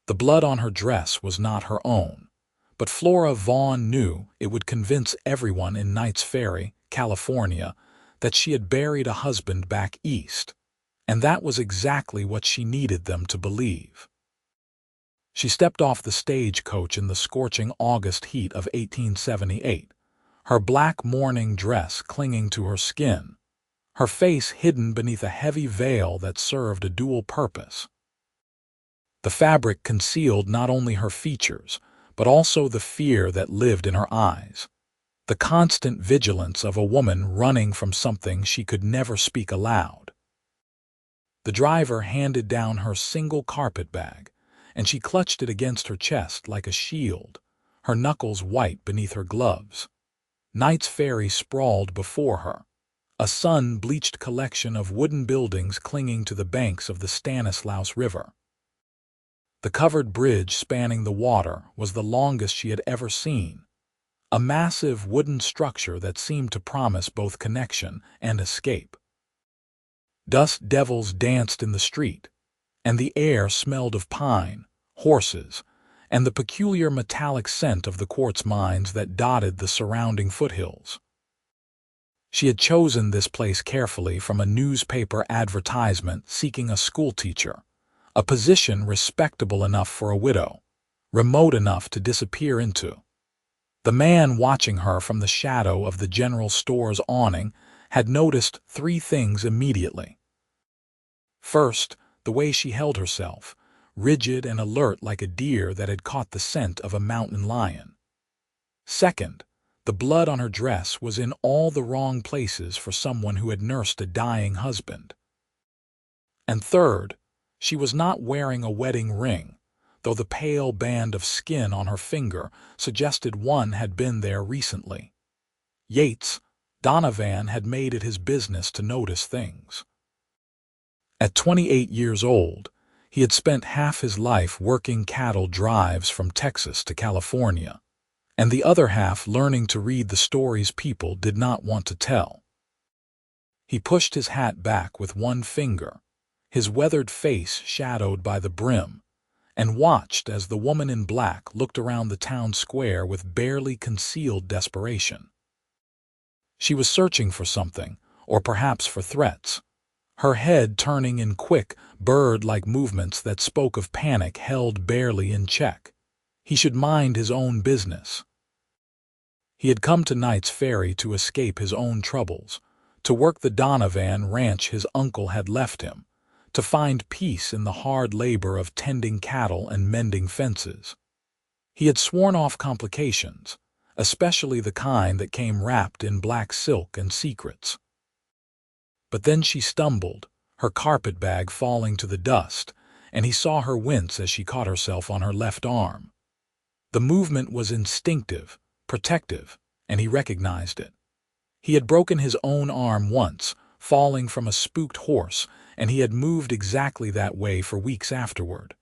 The blood on her dress was not her own, but Flora Vaughn knew it would convince everyone in Knights Ferry, California, that she had buried a husband back east, and that was exactly what she needed them to believe. She stepped off the stagecoach in the scorching August heat of 1878, her black mourning dress clinging to her skin, her face hidden beneath a heavy veil that served a dual purpose. The fabric concealed not only her features, but also the fear that lived in her eyes, the constant vigilance of a woman running from something she could never speak aloud. The driver handed down her single carpet bag, and she clutched it against her chest like a shield, her knuckles white beneath her gloves. Knights Ferry sprawled before her, a sun-bleached collection of wooden buildings clinging to the banks of the Stanislaus River. The covered bridge spanning the water was the longest she had ever seen, a massive wooden structure that seemed to promise both connection and escape. Dust devils danced in the street, and the air smelled of pine, horses, and the peculiar metallic scent of the quartz mines that dotted the surrounding foothills. She had chosen this place carefully from a newspaper advertisement seeking a schoolteacher, a position respectable enough for a widow, remote enough to disappear into. The man watching her from the shadow of the general store's awning had noticed three things immediately. First, the way she held herself, rigid and alert like a deer that had caught the scent of a mountain lion. Second, the blood on her dress was in all the wrong places for someone who had nursed a dying husband. And third, she was not wearing a wedding ring, though the pale band of skin on her finger suggested one had been there recently. Yates Donovan had made it his business to notice things. At 28 years old, he had spent half his life working cattle drives from Texas to California, and the other half learning to read the stories people did not want to tell. He pushed his hat back with one finger, his weathered face shadowed by the brim, and watched as the woman in black looked around the town square with barely concealed desperation. She was searching for something, or perhaps for threats, her head turning in quick, bird-like movements that spoke of panic held barely in check. He should mind his own business. He had come to Knights Ferry to escape his own troubles, to work the Donovan ranch his uncle had left him, to find peace in the hard labor of tending cattle and mending fences. He had sworn off complications, especially the kind that came wrapped in black silk and secrets. But then she stumbled, her carpet bag falling to the dust, and he saw her wince as she caught herself on her left arm. The movement was instinctive, protective, and he recognized it. He had broken his own arm once, falling from a spooked horse, and he had moved exactly that way for weeks afterward.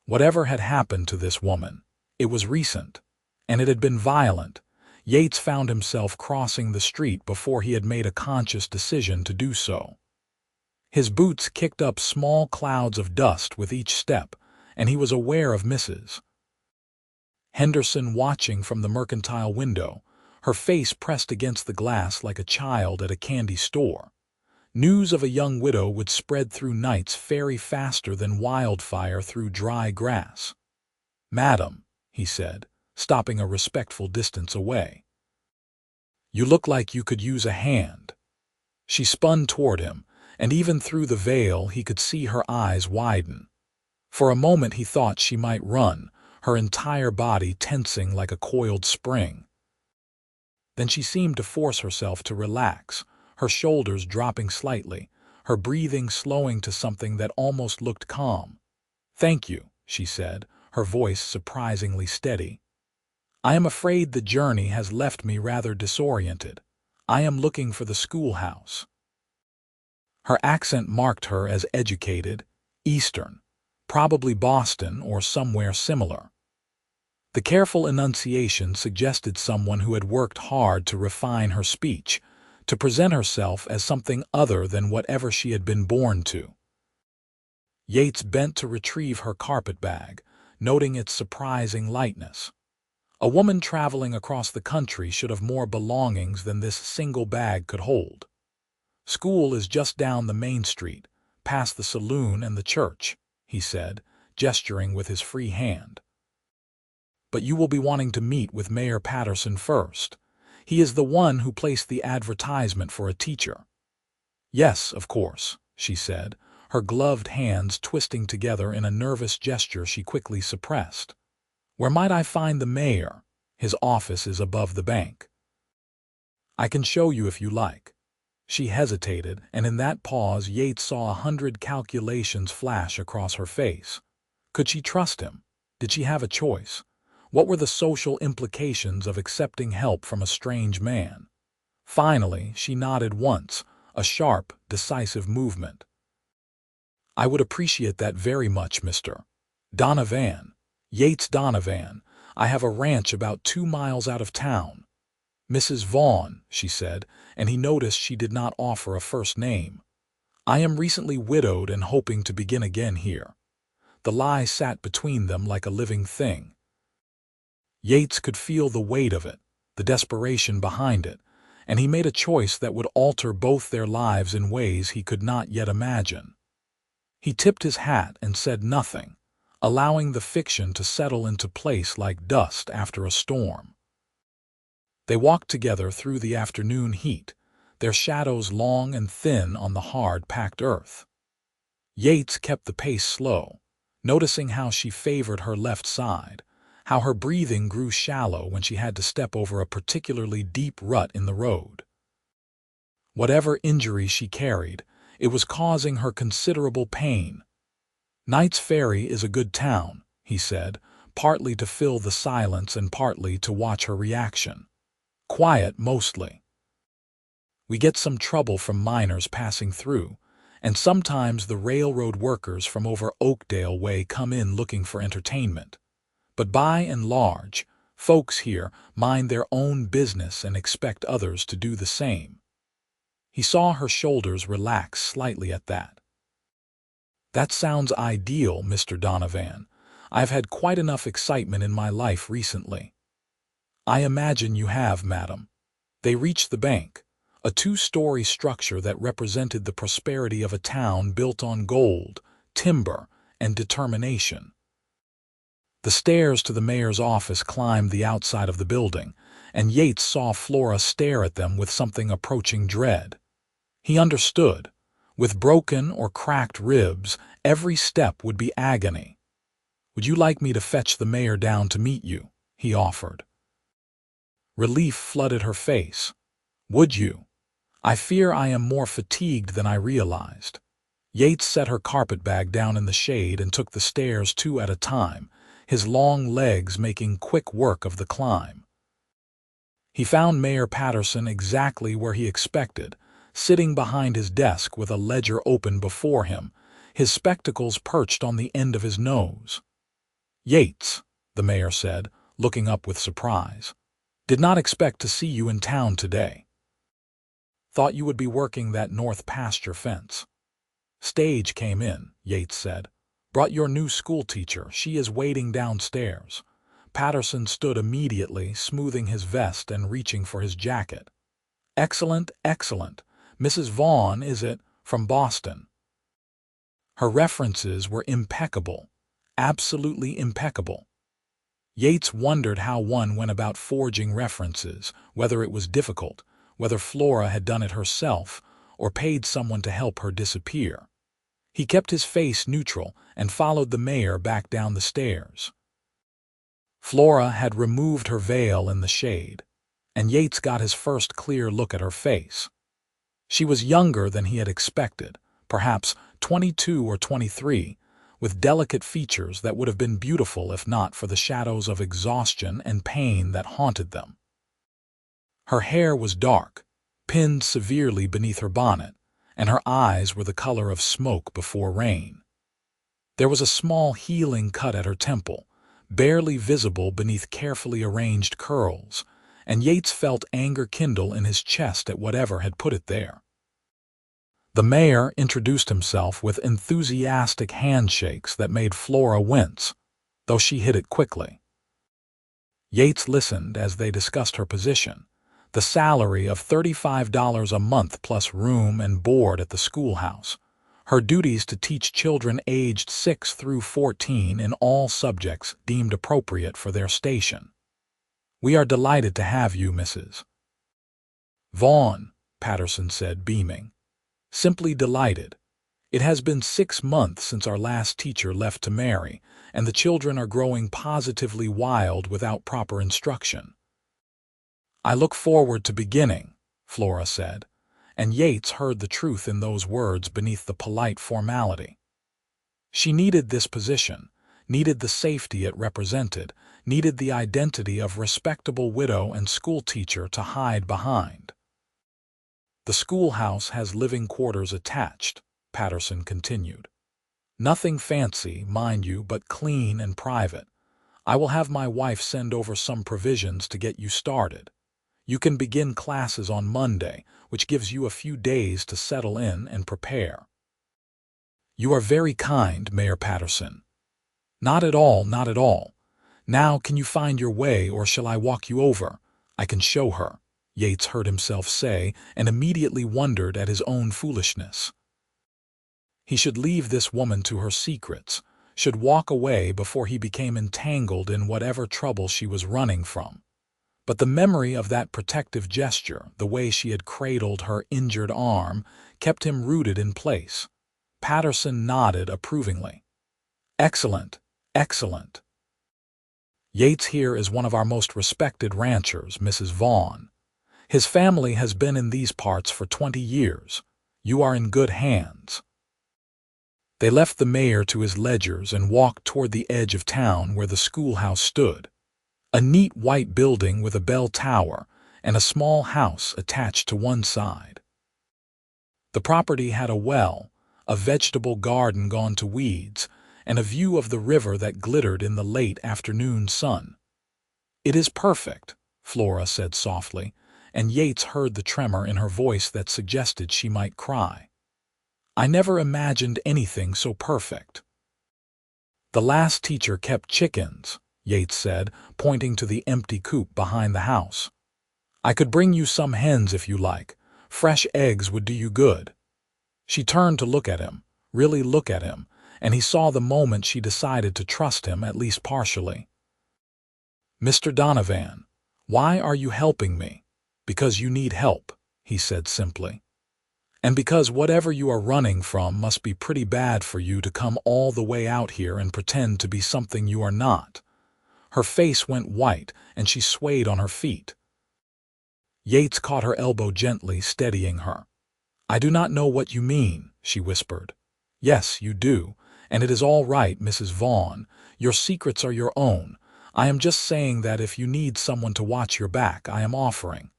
Whatever had happened to this woman, it was recent, and it had been violent. Yates found himself crossing the street before he had made a conscious decision to do so. His boots kicked up small clouds of dust with each step, and he was aware of Mrs. Henderson watching from the mercantile window, her face pressed against the glass like a child at a candy store. News of a young widow would spread through Knights Ferry faster than wildfire through dry grass. "Madam," he said, stopping a respectful distance away. "You look like you could use a hand." She spun toward him, and even through the veil he could see her eyes widen. For a moment he thought she might run, her entire body tensing like a coiled spring. Then she seemed to force herself to relax, her shoulders dropping slightly, her breathing slowing to something that almost looked calm. "Thank you," she said, her voice surprisingly steady. "I am afraid the journey has left me rather disoriented. I am looking for the schoolhouse." Her accent marked her as educated, Eastern, probably Boston or somewhere similar. The careful enunciation suggested someone who had worked hard to refine her speech, to present herself as something other than whatever she had been born to. Yates bent to retrieve her carpetbag, noting its surprising lightness. A woman traveling across the country should have more belongings than this single bag could hold. "School is just down the main street, past the saloon and the church," he said, gesturing with his free hand. "But you will be wanting to meet with Mayor Patterson first. He is the one who placed the advertisement for a teacher." "Yes, of course," she said, her gloved hands twisting together in a nervous gesture she quickly suppressed. "Where might I find the mayor? His office is above the bank." "I can show you if you like." She hesitated, and in that pause Yates saw 100 calculations flash across her face. Could she trust him? Did she have a choice? What were the social implications of accepting help from a strange man? Finally, she nodded once, a sharp, decisive movement. "I would appreciate that very much, Mr. Donovan. Yates Donovan. I have a ranch about 2 miles out of town." "Mrs. Vaughn," she said, and he noticed she did not offer a first name. "I am recently widowed and hoping to begin again here." The lie sat between them like a living thing. Yates could feel the weight of it, the desperation behind it, and he made a choice that would alter both their lives in ways he could not yet imagine. He tipped his hat and said nothing, allowing the fiction to settle into place like dust after a storm. They walked together through the afternoon heat, their shadows long and thin on the hard, packed earth. Yates kept the pace slow, noticing how she favored her left side, how her breathing grew shallow when she had to step over a particularly deep rut in the road. Whatever injury she carried, it was causing her considerable pain. "Knights Ferry is a good town," he said, partly to fill the silence and partly to watch her reaction. "Quiet, mostly. We get some trouble from miners passing through, and sometimes the railroad workers from over Oakdale way come in looking for entertainment. But by and large, folks here mind their own business and expect others to do the same." He saw her shoulders relax slightly at that. "That sounds ideal, Mr. Donovan. I've had quite enough excitement in my life recently." "I imagine you have, madam." They reached the bank, a 2-story structure that represented the prosperity of a town built on gold, timber, and determination. The stairs to the mayor's office climbed the outside of the building, and Yates saw Flora stare at them with something approaching dread. He understood. With broken or cracked ribs, every step would be agony. "Would you like me to fetch the mayor down to meet you?" he offered. Relief flooded her face. "Would you? I fear I am more fatigued than I realized." Yates set her carpetbag down in the shade and took the stairs 2 at a time, his long legs making quick work of the climb. He found Mayor Patterson exactly where he expected, sitting behind his desk with a ledger open before him, his spectacles perched on the end of his nose. "Yates," the mayor said, looking up with surprise. "Did not expect to see you in town today. Thought you would be working that north pasture fence." "Stage came in," Yates said. "Brought your new school teacher. She is waiting downstairs." Patterson stood immediately, smoothing his vest and reaching for his jacket. "Excellent, excellent. Mrs. Vaughn, is it, from Boston?" Her references were impeccable, absolutely impeccable. Yates wondered how one went about forging references, whether it was difficult, whether Flora had done it herself, or paid someone to help her disappear. He kept his face neutral and followed the mayor back down the stairs. Flora had removed her veil in the shade, and Yates got his first clear look at her face. She was younger than he had expected, perhaps 22 or 23, with delicate features that would have been beautiful if not for the shadows of exhaustion and pain that haunted them. Her hair was dark, pinned severely beneath her bonnet, and her eyes were the color of smoke before rain. There was a small healing cut at her temple, barely visible beneath carefully arranged curls, and Yates felt anger kindle in his chest at whatever had put it there. The mayor introduced himself with enthusiastic handshakes that made Flora wince, though she hid it quickly. Yates listened as they discussed her position, the salary of $35 a month plus room and board at the schoolhouse, her duties to teach children aged 6 through 14 in all subjects deemed appropriate for their station. "We are delighted to have you, Mrs. Vaughn," Patterson said, beaming. "Simply delighted. It has been 6 months since our last teacher left to marry, and the children are growing positively wild without proper instruction." "I look forward to beginning," Flora said, and Yates heard the truth in those words beneath the polite formality. She needed this position, needed the safety it represented, needed the identity of respectable widow and schoolteacher to hide behind. "The schoolhouse has living quarters attached," Patterson continued. "Nothing fancy, mind you, but clean and private. I will have my wife send over some provisions to get you started. You can begin classes on Monday, which gives you a few days to settle in and prepare." "You are very kind, Mayor Patterson." "Not at all, not at all. Now can you find your way, or shall I walk you over? I can show her," Yates heard himself say, and immediately wondered at his own foolishness. He should leave this woman to her secrets, should walk away before he became entangled in whatever trouble she was running from. But the memory of that protective gesture, the way she had cradled her injured arm, kept him rooted in place. Patterson nodded approvingly. "Excellent, excellent. Yates here is one of our most respected ranchers, Mrs. Vaughn. His family has been in these parts for 20 years. You are in good hands." They left the mayor to his ledgers and walked toward the edge of town where the schoolhouse stood. A neat white building with a bell tower and a small house attached to one side. The property had a well, a vegetable garden gone to weeds, and a view of the river that glittered in the late afternoon sun. "It is perfect," Flora said softly, and Yates heard the tremor in her voice that suggested she might cry. "I never imagined anything so perfect." "The last teacher kept chickens," Yates said, pointing to the empty coop behind the house. "I could bring you some hens if you like. Fresh eggs would do you good." She turned to look at him, really look at him, and he saw the moment she decided to trust him at least partially. "Mr. Donovan, why are you helping me?" "Because you need help," he said simply. "And because whatever you are running from must be pretty bad for you to come all the way out here and pretend to be something you are not." Her face went white, and she swayed on her feet. Yates caught her elbow gently, steadying her. "I do not know what you mean," she whispered. "Yes, you do, and it is all right, Mrs. Vaughn. Your secrets are your own. I am just saying that if you need someone to watch your back, I am offering."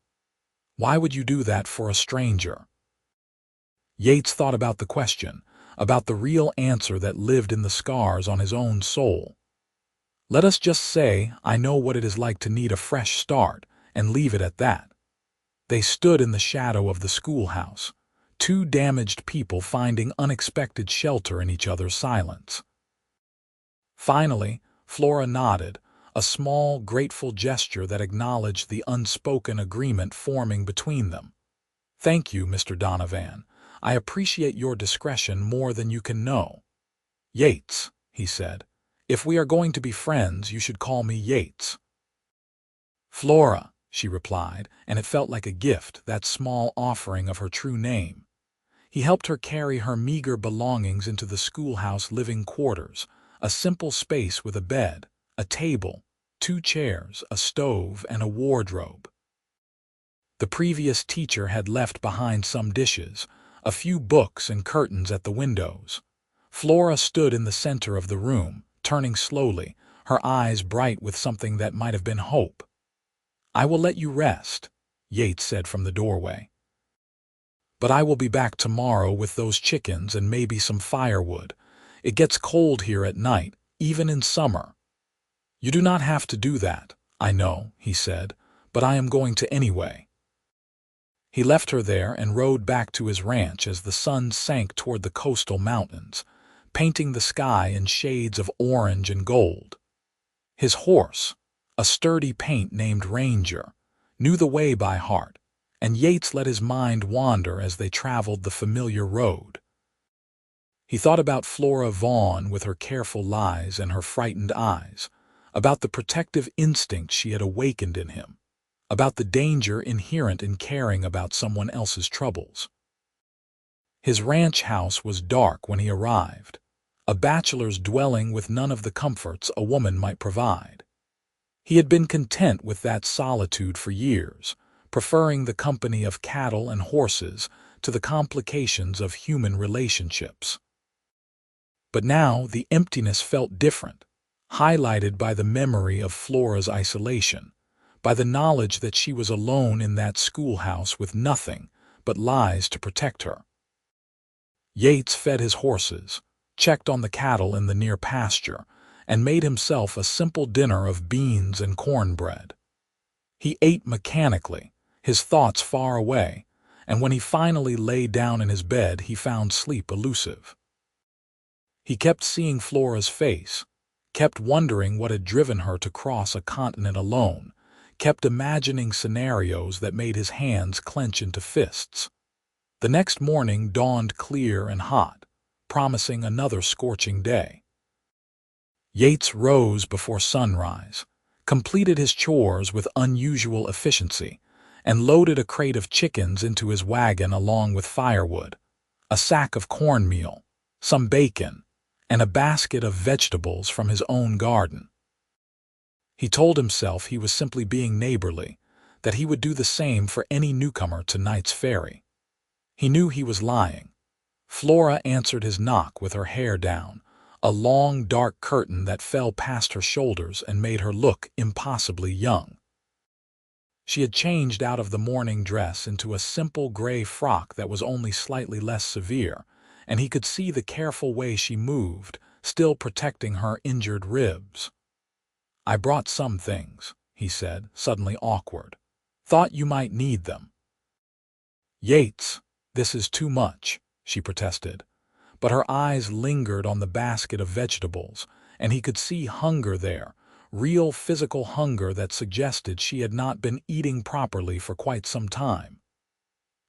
"Why would you do that for a stranger?" Yates thought about the question, about the real answer that lived in the scars on his own soul. "Let us just say I know what it is like to need a fresh start, and leave it at that." They stood in the shadow of the schoolhouse, two damaged people finding unexpected shelter in each other's silence. Finally, Flora nodded, a small, grateful gesture that acknowledged the unspoken agreement forming between them. "Thank you, Mr. Donovan. I appreciate your discretion more than you can know." "Yates," he said. "If we are going to be friends, you should call me Yates." "Flora," she replied, and it felt like a gift, that small offering of her true name. He helped her carry her meager belongings into the schoolhouse living quarters, a simple space with a bed, a table, 2 chairs, a stove, and a wardrobe. The previous teacher had left behind some dishes, a few books and curtains at the windows. Flora stood in the center of the room, turning slowly, her eyes bright with something that might have been hope. "I will let you rest," Yates said from the doorway. "But I will be back tomorrow with those chickens and maybe some firewood. It gets cold here at night, even in summer." "You do not have to do that, I know," he said, "but I am going to anyway." He left her there and rode back to his ranch as the sun sank toward the coastal mountains, painting the sky in shades of orange and gold. His horse, a sturdy paint named Ranger, knew the way by heart, and Yates let his mind wander as they traveled the familiar road. He thought about Flora Vaughn with her careful lies and her frightened eyes, about the protective instinct she had awakened in him, about the danger inherent in caring about someone else's troubles. His ranch house was dark when he arrived, a bachelor's dwelling with none of the comforts a woman might provide. He had been content with that solitude for years, preferring the company of cattle and horses to the complications of human relationships. But now the emptiness felt different, highlighted by the memory of Flora's isolation, by the knowledge that she was alone in that schoolhouse with nothing but lies to protect her. Yates fed his horses, checked on the cattle in the near pasture, and made himself a simple dinner of beans and cornbread. He ate mechanically, his thoughts far away, and when he finally lay down in his bed he found sleep elusive. He kept seeing Flora's face, kept wondering what had driven her to cross a continent alone, kept imagining scenarios that made his hands clench into fists. The next morning dawned clear and hot, promising another scorching day. Yates rose before sunrise, completed his chores with unusual efficiency, and loaded a crate of chickens into his wagon along with firewood, a sack of cornmeal, some bacon, and a basket of vegetables from his own garden. He told himself he was simply being neighborly, that he would do the same for any newcomer to Knights Ferry. He knew he was lying. Flora answered his knock with her hair down, a long, dark curtain that fell past her shoulders and made her look impossibly young. She had changed out of the morning dress into a simple gray frock that was only slightly less severe, and he could see the careful way she moved, still protecting her injured ribs. "I brought some things," he said, suddenly awkward. "Thought you might need them." "Yates, this is too much," she protested, but her eyes lingered on the basket of vegetables, and he could see hunger there, real physical hunger that suggested she had not been eating properly for quite some time.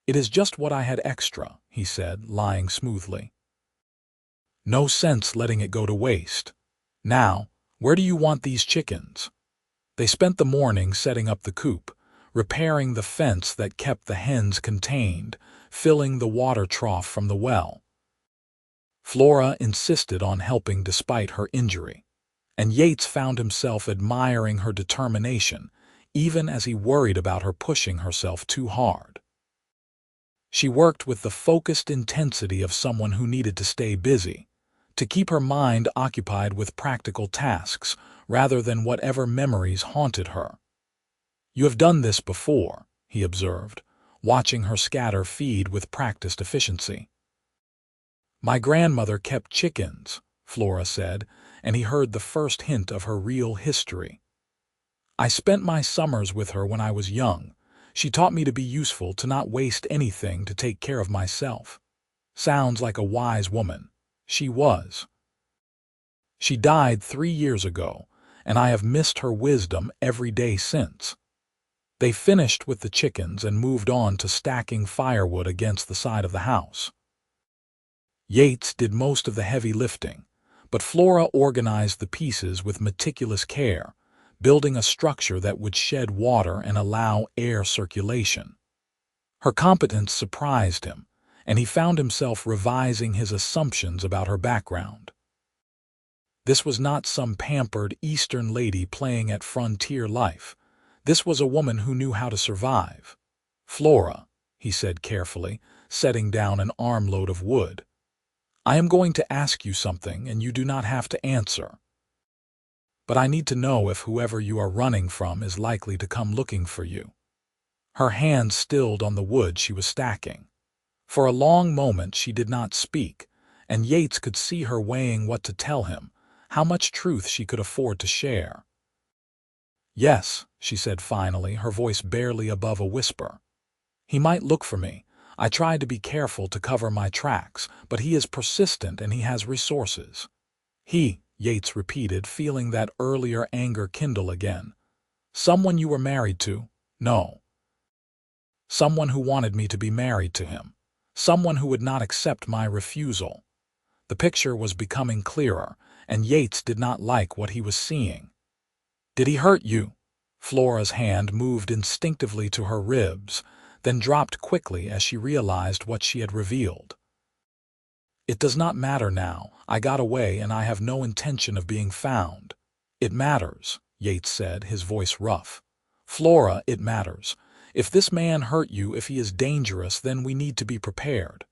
"It is just what I had extra," he said, lying smoothly. "No sense letting it go to waste. Now, where do you want these chickens?" They spent the morning setting up the coop, repairing the fence that kept the hens contained, filling the water trough from the well. Flora insisted on helping despite her injury, and Yates found himself admiring her determination, even as he worried about her pushing herself too hard. She worked with the focused intensity of someone who needed to stay busy, to keep her mind occupied with practical tasks rather than whatever memories haunted her. "You have done this before," he observed, watching her scatter feed with practiced efficiency. "My grandmother kept chickens," Flora said, and he heard the first hint of her real history. "I spent my summers with her when I was young. She taught me to be useful, to not waste anything, to take care of myself." Sounds like a wise woman. She was. "She died 3 years ago, and I have missed her wisdom every day since." They finished with the chickens and moved on to stacking firewood against the side of the house. Yates did most of the heavy lifting, but Flora organized the pieces with meticulous care, building a structure that would shed water and allow air circulation. Her competence surprised him, and he found himself revising his assumptions about her background. This was not some pampered Eastern lady playing at frontier life. This was a woman who knew how to survive. "Flora," he said carefully, setting down an armload of wood, "I am going to ask you something, and you do not have to answer. But I need to know if whoever you are running from is likely to come looking for you." Her hands stilled on the wood she was stacking. For a long moment she did not speak, and Yates could see her weighing what to tell him, how much truth she could afford to share. "Yes," she said finally, her voice barely above a whisper. He might look for me. I tried to be careful to cover my tracks, but he is persistent and he has resources. He, Yates repeated, feeling that earlier anger kindle again. Someone you were married to? No. Someone who wanted me to be married to him. Someone who would not accept my refusal. The picture was becoming clearer, and Yates did not like what he was seeing. Did he hurt you? Flora's hand moved instinctively to her ribs, then dropped quickly as she realized what she had revealed. It does not matter now. I got away and I have no intention of being found. It matters, Yates said, his voice rough. Flora, it matters. If this man hurt you, if he is dangerous, then we need to be prepared.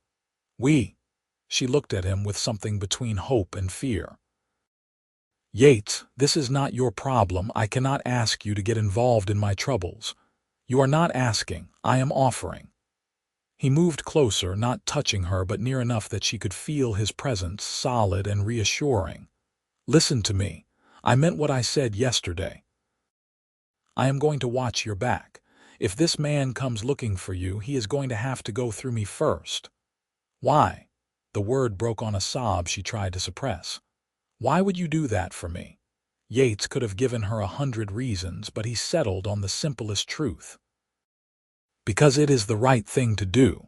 She looked at him with something between hope and fear. Yates, this is not your problem. I cannot ask you to get involved in my troubles. You are not asking, I am offering. He moved closer, not touching her but near enough that she could feel his presence, solid and reassuring. Listen to me. I meant what I said yesterday. I am going to watch your back. If this man comes looking for you, he is going to have to go through me first. Why? The word broke on a sob she tried to suppress. Why would you do that for me? Yates could have given her 100 reasons, but he settled on the simplest truth. Because it is the right thing to do.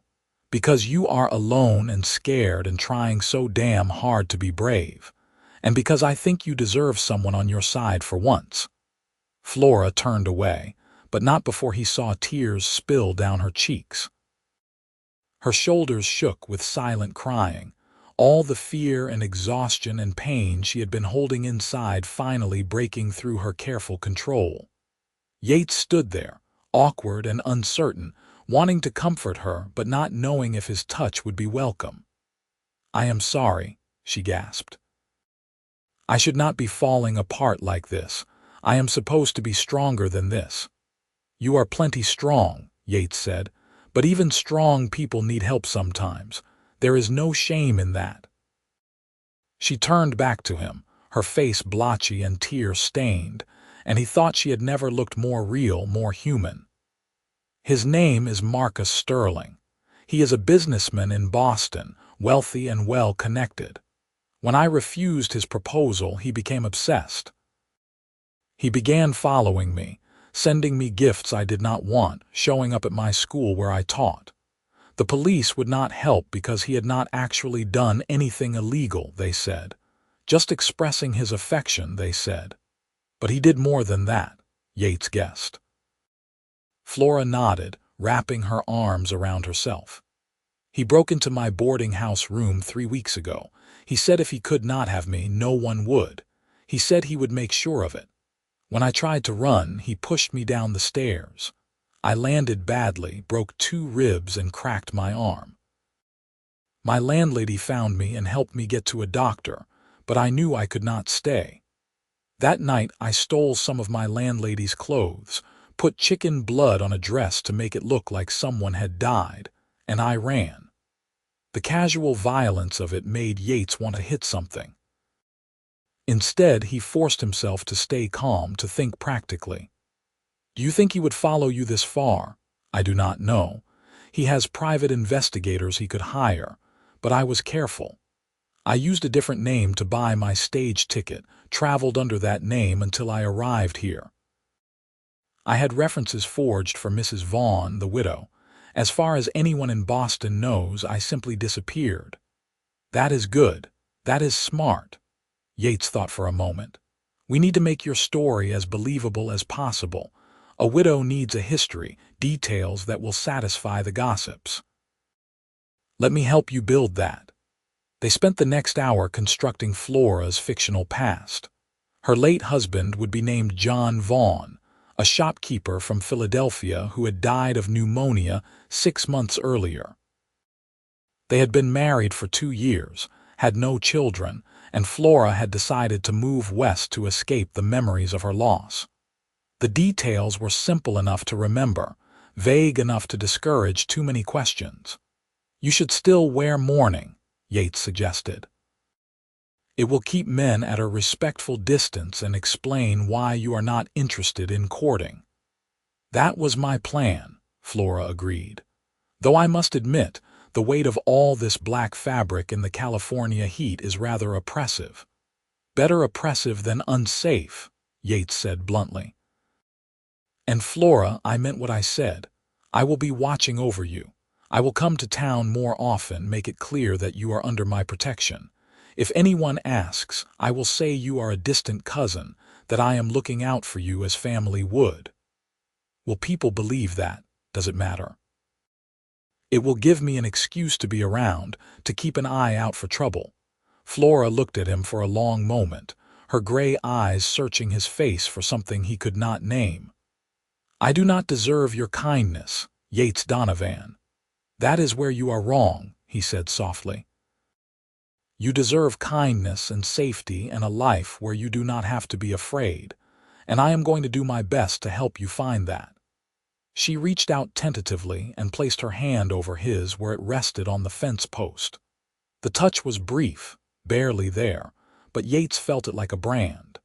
Because you are alone and scared and trying so damn hard to be brave. And because I think you deserve someone on your side for once. Flora turned away, but not before he saw tears spill down her cheeks. Her shoulders shook with silent crying, all the fear and exhaustion and pain she had been holding inside finally breaking through her careful control. Yates stood there, awkward and uncertain, wanting to comfort her but not knowing if his touch would be welcome. I am sorry, she gasped. I should not be falling apart like this. I am supposed to be stronger than this. You are plenty strong, Yates said, but even strong people need help sometimes. There is no shame in that. She turned back to him, her face blotchy and tear-stained, and he thought she had never looked more real, more human. His name is Marcus Sterling. He is a businessman in Boston, wealthy and well-connected. When I refused his proposal, he became obsessed. He began following me, sending me gifts I did not want, showing up at my school where I taught. The police would not help because he had not actually done anything illegal, they said. Just expressing his affection, they said. But he did more than that, Yates guessed. Flora nodded, wrapping her arms around herself. He broke into my boarding house room 3 weeks ago. He said if he could not have me, no one would. He said he would make sure of it. When I tried to run, he pushed me down the stairs. I landed badly, broke 2 ribs and cracked my arm. My landlady found me and helped me get to a doctor, but I knew I could not stay. That night I stole some of my landlady's clothes, put chicken blood on a dress to make it look like someone had died, and I ran. The casual violence of it made Yates want to hit something. Instead, he forced himself to stay calm, to think practically. Do you think he would follow you this far? I do not know. He has private investigators he could hire, but I was careful. I used a different name to buy my stage ticket, traveled under that name until I arrived here. I had references forged for Mrs. Vaughn, the widow. As far as anyone in Boston knows, I simply disappeared. That is good. That is smart. Yates thought for a moment. We need to make your story as believable as possible. A widow needs a history, details that will satisfy the gossips. Let me help you build that. They spent the next hour constructing Flora's fictional past. Her late husband would be named John Vaughn, a shopkeeper from Philadelphia who had died of pneumonia 6 months earlier. They had been married for 2 years, had no children, and Flora had decided to move west to escape the memories of her loss. The details were simple enough to remember, vague enough to discourage too many questions. You should still wear mourning, Yates suggested. It will keep men at a respectful distance and explain why you are not interested in courting. That was my plan, Flora agreed. Though I must admit, the weight of all this black fabric in the California heat is rather oppressive. Better oppressive than unsafe, Yates said bluntly. And Flora, I meant what I said. I will be watching over you. I will come to town more often, make it clear that you are under my protection. If anyone asks, I will say you are a distant cousin, that I am looking out for you as family would. Will people believe that? Does it matter? It will give me an excuse to be around, to keep an eye out for trouble. Flora looked at him for a long moment, her gray eyes searching his face for something he could not name. I do not deserve your kindness, Yates Donovan. That is where you are wrong, he said softly. You deserve kindness and safety and a life where you do not have to be afraid, and I am going to do my best to help you find that. She reached out tentatively and placed her hand over his where it rested on the fence post. The touch was brief, barely there, but Yates felt it like a brand.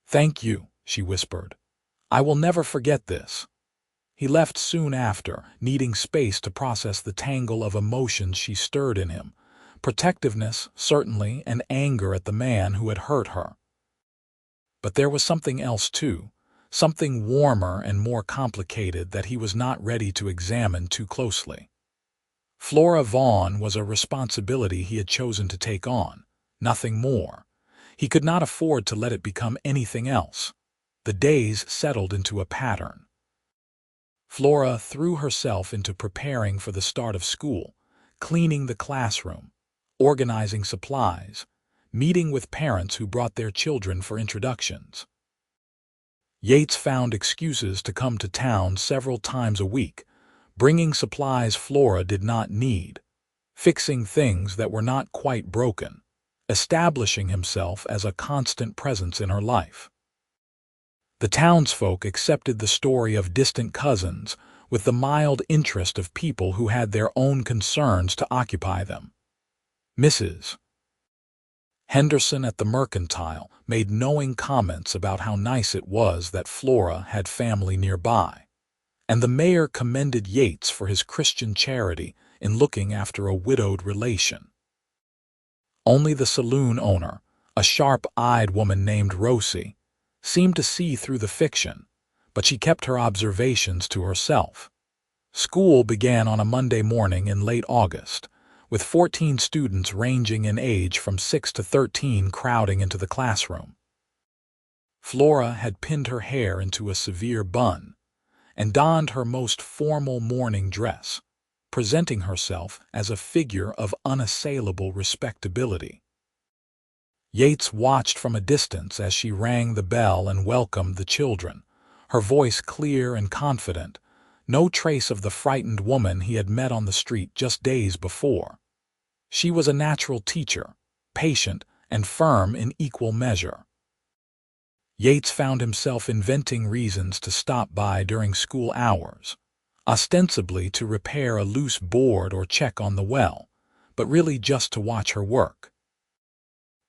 Thank you, she whispered. I will never forget this. He left soon after, needing space to process the tangle of emotions she stirred in him. Protectiveness, certainly, and anger at the man who had hurt her. But there was something else too, something warmer and more complicated that he was not ready to examine too closely. Flora Vaughn was a responsibility he had chosen to take on, nothing more. He could not afford to let it become anything else. The days settled into a pattern. Flora threw herself into preparing for the start of school, cleaning the classroom, organizing supplies, meeting with parents who brought their children for introductions. Yates found excuses to come to town several times a week, bringing supplies Flora did not need, fixing things that were not quite broken, establishing himself as a constant presence in her life. The townsfolk accepted the story of distant cousins with the mild interest of people who had their own concerns to occupy them. Mrs. Henderson at the Mercantile made knowing comments about how nice it was that Flora had family nearby, and the mayor commended Yates for his Christian charity in looking after a widowed relation. Only the saloon owner, a sharp-eyed woman named Rosie, seemed to see through the fiction, but she kept her observations to herself. School began on a Monday morning in late August, with 14 students ranging in age from 6 to 13 crowding into the classroom. Flora had pinned her hair into a severe bun and donned her most formal morning dress, presenting herself as a figure of unassailable respectability. Yates watched from a distance as she rang the bell and welcomed the children, her voice clear and confident, no trace of the frightened woman he had met on the street just days before. She was a natural teacher, patient and firm in equal measure. Yates found himself inventing reasons to stop by during school hours, ostensibly to repair a loose board or check on the well, but really just to watch her work.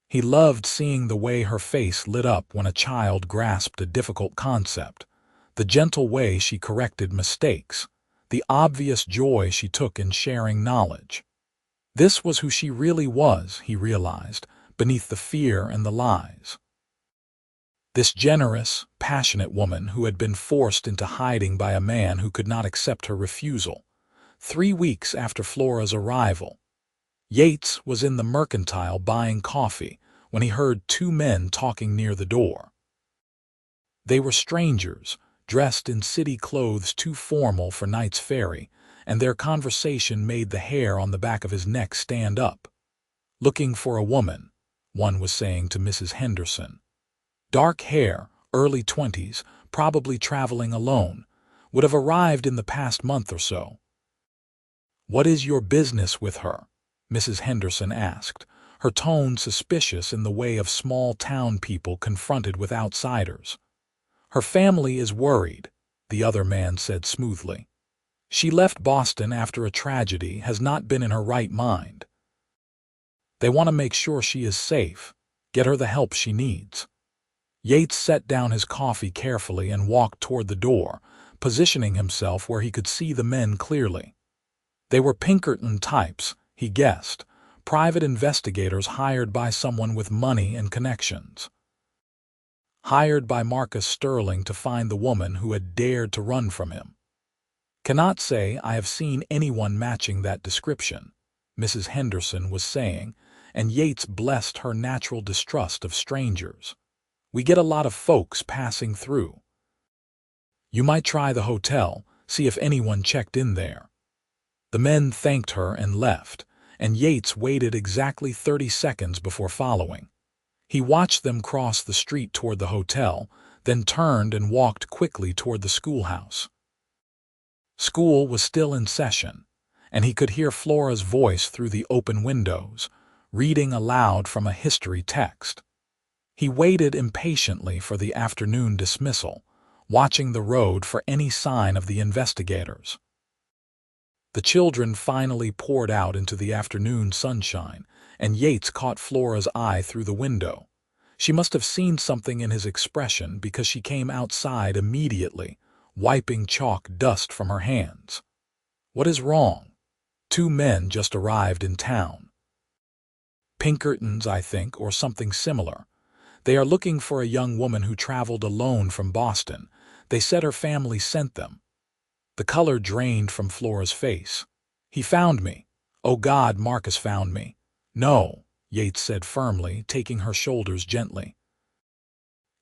He loved seeing the way her face lit up when a child grasped a difficult concept, the gentle way she corrected mistakes, the obvious joy she took in sharing knowledge. This was who she really was, he realized, beneath the fear and the lies. This generous, passionate woman who had been forced into hiding by a man who could not accept her refusal. 3 weeks after Flora's arrival, Yates was in the Mercantile buying coffee when he heard 2 men talking near the door. They were strangers, dressed in city clothes too formal for Knights Ferry, and their conversation made the hair on the back of his neck stand up. Looking for a woman, one was saying to Mrs. Henderson. Dark hair, early 20s, probably traveling alone, would have arrived in the past month or so. What is your business with her? Mrs. Henderson asked, her tone suspicious in the way of small-town people confronted with outsiders. Her family is worried, the other man said smoothly. She left Boston after a tragedy, has not been in her right mind. They want to make sure she is safe, get her the help she needs. Yates set down his coffee carefully and walked toward the door, positioning himself where he could see the men clearly. They were Pinkerton types, he guessed, private investigators hired by someone with money and connections. Hired by Marcus Sterling to find the woman who had dared to run from him. "Cannot say I have seen anyone matching that description," Mrs. Henderson was saying, and Yates blessed her natural distrust of strangers. "We get a lot of folks passing through. You might try the hotel, see if anyone checked in there." The men thanked her and left, and Yates waited exactly 30 seconds before following. He watched them cross the street toward the hotel, then turned and walked quickly toward the schoolhouse. School was still in session, and he could hear Flora's voice through the open windows, reading aloud from a history text. He waited impatiently for the afternoon dismissal, watching the road for any sign of the investigators. The children finally poured out into the afternoon sunshine, and Yates caught Flora's eye through the window. She must have seen something in his expression because she came outside immediately, wiping chalk dust from her hands. "What is wrong?" "Two men just arrived in town. Pinkertons, I think, or something similar. They are looking for a young woman who traveled alone from Boston. They said her family sent them." The color drained from Flora's face. "He found me. Oh God, Marcus found me." "No," Yates said firmly, taking her shoulders gently.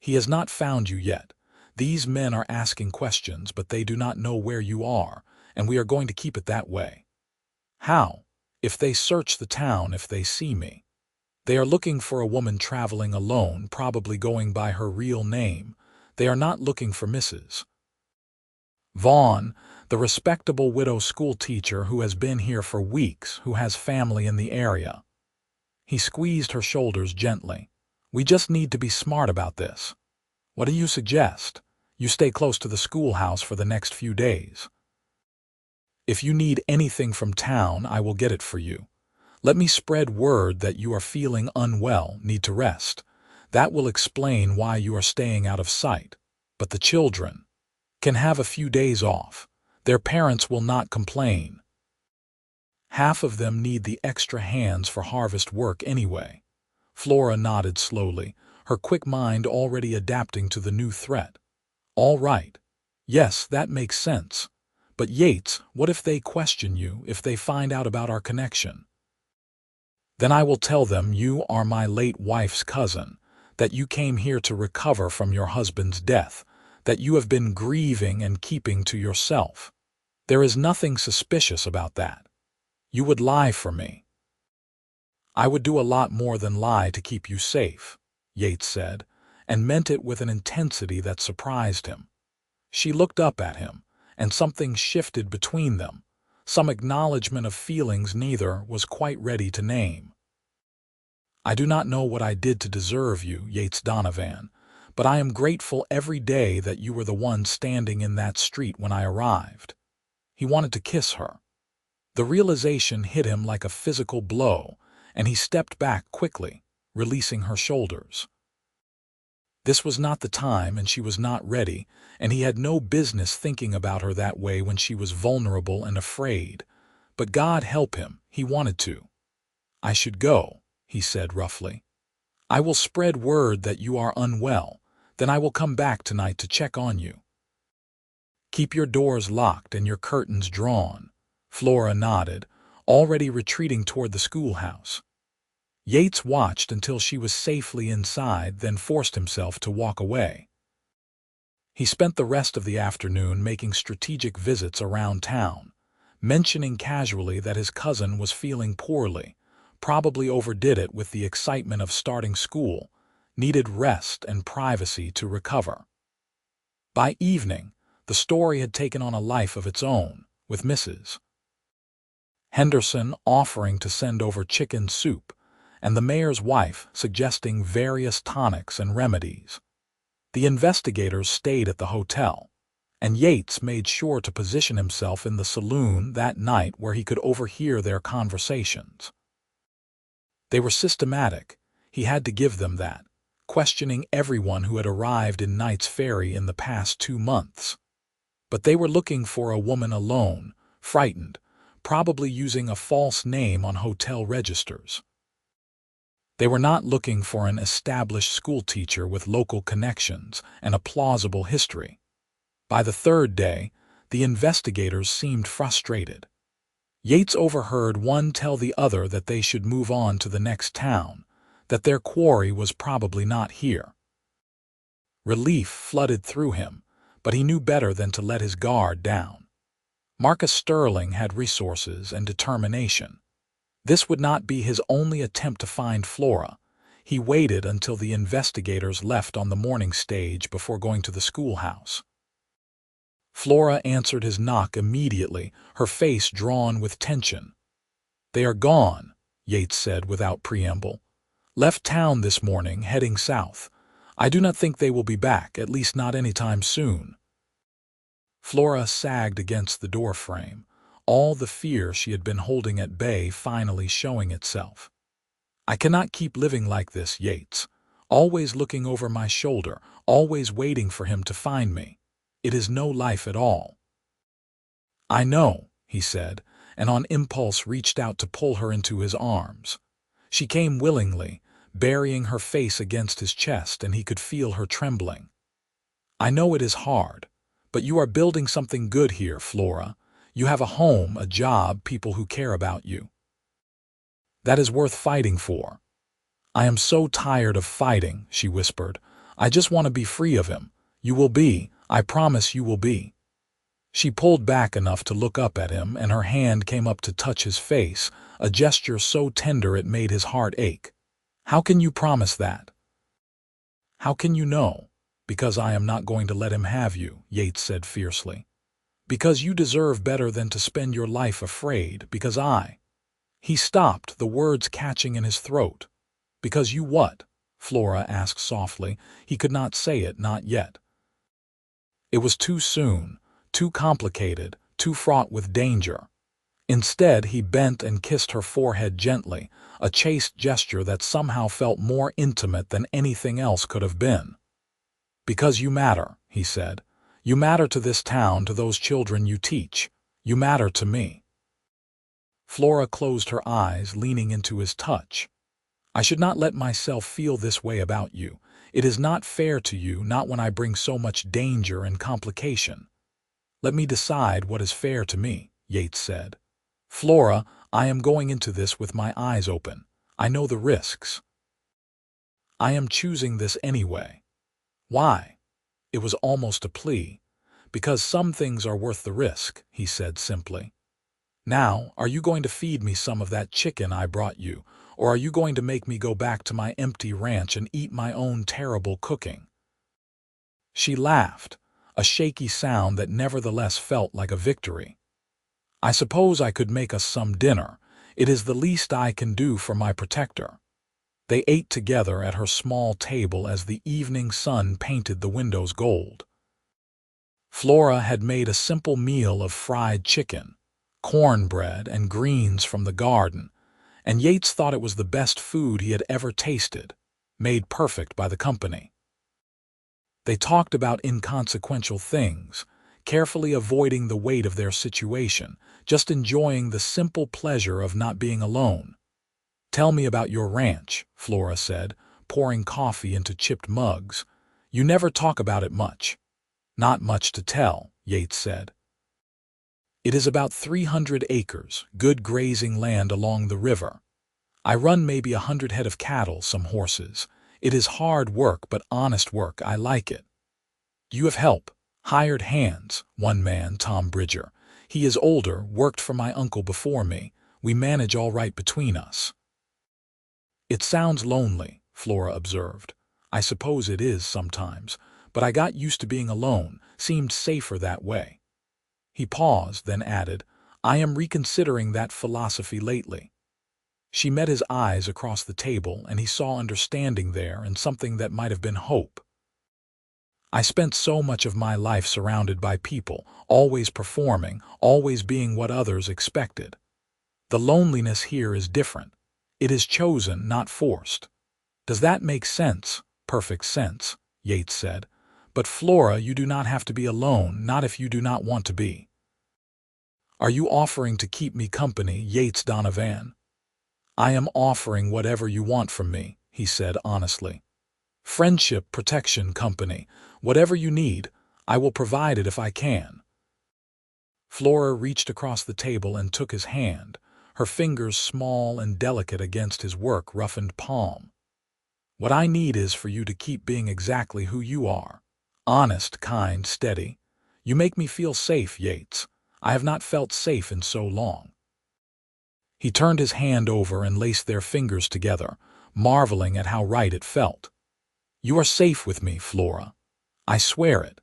"He has not found you yet. These men are asking questions, but they do not know where you are, and we are going to keep it that way." "How?" "If they search the town, if they see me. They are looking for a woman traveling alone, probably going by her real name. They are not looking for Mrs. Vaughn, the respectable widow schoolteacher who has been here for weeks, who has family in the area." He squeezed her shoulders gently. "We just need to be smart about this. What do you suggest? You stay close to the schoolhouse for the next few days. If you need anything from town, I will get it for you. Let me spread word that you are feeling unwell, need to rest. That will explain why you are staying out of sight. But the children can have a few days off. Their parents will not complain. Half of them need the extra hands for harvest work anyway." Flora nodded slowly, her quick mind already adapting to the new threat. "All right. Yes, that makes sense. But Yates, what if they question you, if they find out about our connection?" "Then I will tell them you are my late wife's cousin, that you came here to recover from your husband's death, that you have been grieving and keeping to yourself. There is nothing suspicious about that. You would lie for me." "I would do a lot more than lie to keep you safe," Yates said, and meant it with an intensity that surprised him. She looked up at him, and something shifted between them, some acknowledgement of feelings neither was quite ready to name. "I do not know what I did to deserve you, Yates Donovan, but I am grateful every day that you were the one standing in that street when I arrived." He wanted to kiss her. The realization hit him like a physical blow, and he stepped back quickly, releasing her shoulders. This was not the time, and she was not ready, and he had no business thinking about her that way when she was vulnerable and afraid. But God help him, he wanted to. "I should go," he said roughly. "I will spread word that you are unwell, then I will come back tonight to check on you. Keep your doors locked and your curtains drawn." Flora nodded, already retreating toward the schoolhouse. Yates watched until she was safely inside, then forced himself to walk away. He spent the rest of the afternoon making strategic visits around town, mentioning casually that his cousin was feeling poorly, probably overdid it with the excitement of starting school, needed rest and privacy to recover. By evening, the story had taken on a life of its own, with Mrs. Henderson offering to send over chicken soup, and the mayor's wife suggesting various tonics and remedies. The investigators stayed at the hotel, and Yates made sure to position himself in the saloon that night where he could overhear their conversations. They were systematic, he had to give them that, questioning everyone who had arrived in Knights Ferry in the past 2 months. But they were looking for a woman alone, frightened, probably using a false name on hotel registers. They were not looking for an established schoolteacher with local connections and a plausible history. By the third day, the investigators seemed frustrated. Yates overheard one tell the other that they should move on to the next town, that their quarry was probably not here. Relief flooded through him, but he knew better than to let his guard down. Marcus Sterling had resources and determination. This would not be his only attempt to find Flora. He waited until the investigators left on the morning stage before going to the schoolhouse. Flora answered his knock immediately, her face drawn with tension. "They are gone," Yates said without preamble. "Left town this morning, heading south. I do not think they will be back, at least not any time soon." Flora sagged against the doorframe, all the fear she had been holding at bay finally showing itself. "I cannot keep living like this, Yates. Always looking over my shoulder, always waiting for him to find me. It is no life at all." "I know," he said, and on impulse reached out to pull her into his arms. She came willingly, burying her face against his chest, and he could feel her trembling. "I know it is hard, but you are building something good here, Flora. You have a home, a job, people who care about you. That is worth fighting for." "I am so tired of fighting," she whispered. "I just want to be free of him. You will be. I promise you will be." She pulled back enough to look up at him, and her hand came up to touch his face, a gesture so tender it made his heart ache. "How can you promise that?" "How can you know?" "Because I am not going to let him have you," Yates said fiercely. "Because you deserve better than to spend your life afraid, because I—" He stopped, the words catching in his throat. "Because you what?" Flora asked softly. He could not say it, not yet. It was too soon, too complicated, too fraught with danger. Instead, he bent and kissed her forehead gently, a chaste gesture that somehow felt more intimate than anything else could have been. "Because you matter," he said. "You matter to this town, to those children you teach. You matter to me." Flora closed her eyes, leaning into his touch. "I should not let myself feel this way about you. It is not fair to you, not when I bring so much danger and complication." "Let me decide what is fair to me," Yates said. "Flora, I am going into this with my eyes open. I know the risks. I am choosing this anyway." "Why?" It was almost a plea. "Because some things are worth the risk," he said simply. "Now, are you going to feed me some of that chicken I brought you, or are you going to make me go back to my empty ranch and eat my own terrible cooking?" She laughed, a shaky sound that nevertheless felt like a victory. "I suppose I could make us some dinner. It is the least I can do for my protector." They ate together at her small table as the evening sun painted the windows gold. Flora had made a simple meal of fried chicken, cornbread, and greens from the garden, and Yates thought it was the best food he had ever tasted, made perfect by the company. They talked about inconsequential things, carefully avoiding the weight of their situation, just enjoying the simple pleasure of not being alone. "Tell me about your ranch," Flora said, pouring coffee into chipped mugs. "You never talk about it much." "Not much to tell," Yates said. "It is about 300 acres, good grazing land along the river. I run maybe 100 head of cattle, some horses. It is hard work, but honest work. I like it. You have help, hired hands, one man, Tom Bridger. He is older, worked for my uncle before me. We manage all right between us." "It sounds lonely," Flora observed. "I suppose it is sometimes, but I got used to being alone, seemed safer that way." He paused, then added, "I am reconsidering that philosophy lately." She met his eyes across the table, and he saw understanding there and something that might have been hope. "I spent so much of my life surrounded by people, always performing, always being what others expected. The loneliness here is different. It is chosen, not forced." "Does that make sense?" "Perfect sense," Yates said. "But Flora, you do not have to be alone, not if you do not want to be." Are you offering to keep me company, Yates Donovan? I am offering whatever you want from me, he said honestly. Friendship, protection, company, whatever you need, I will provide it if I can. Flora reached across the table and took his hand, her fingers small and delicate against his work-roughened palm. What I need is for you to keep being exactly who you are. Honest, kind, steady. You make me feel safe, Yates. I have not felt safe in so long. He turned his hand over and laced their fingers together, marveling at how right it felt. You are safe with me, Flora. I swear it.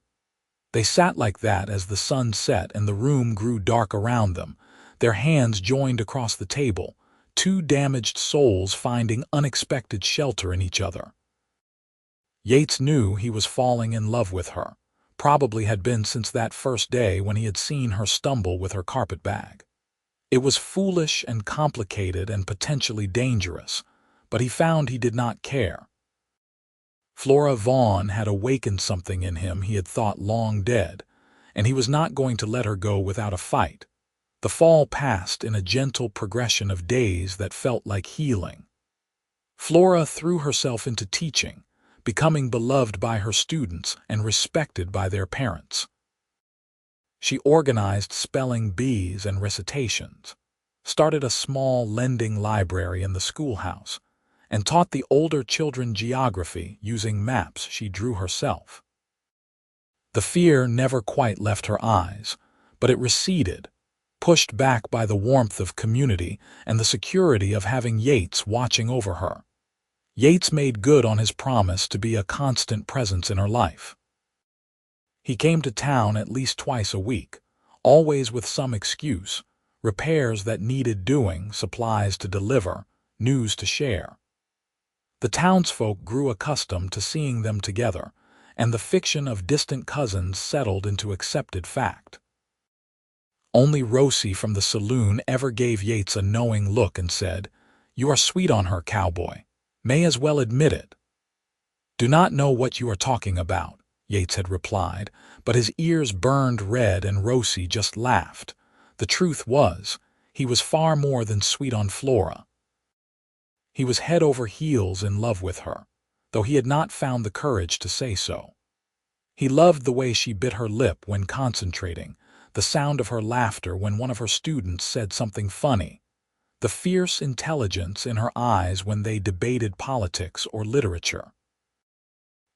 They sat like that as the sun set and the room grew dark around them, their hands joined across the table, two damaged souls finding unexpected shelter in each other. Yates knew he was falling in love with her, probably had been since that first day when he had seen her stumble with her carpet bag. It was foolish and complicated and potentially dangerous, but he found he did not care. Flora Vaughn had awakened something in him he had thought long dead, and he was not going to let her go without a fight. The fall passed in a gentle progression of days that felt like healing. Flora threw herself into teaching, becoming beloved by her students and respected by their parents. She organized spelling bees and recitations, started a small lending library in the schoolhouse, and taught the older children geography using maps she drew herself. The fear never quite left her eyes, but it receded, pushed back by the warmth of community and the security of having Yates watching over her. Yates made good on his promise to be a constant presence in her life. He came to town at least twice a week, always with some excuse, repairs that needed doing, supplies to deliver, news to share. The townsfolk grew accustomed to seeing them together, and the fiction of distant cousins settled into accepted fact. Only Rosie from the saloon ever gave Yates a knowing look and said, "You are sweet on her, Cowboy. May as well admit it." "Do not know what you are talking about," Yates had replied, but his ears burned red and Rosie just laughed. The truth was, he was far more than sweet on Flora. He was head over heels in love with her, though he had not found the courage to say so. He loved the way she bit her lip when concentrating, the sound of her laughter when one of her students said something funny, the fierce intelligence in her eyes when they debated politics or literature.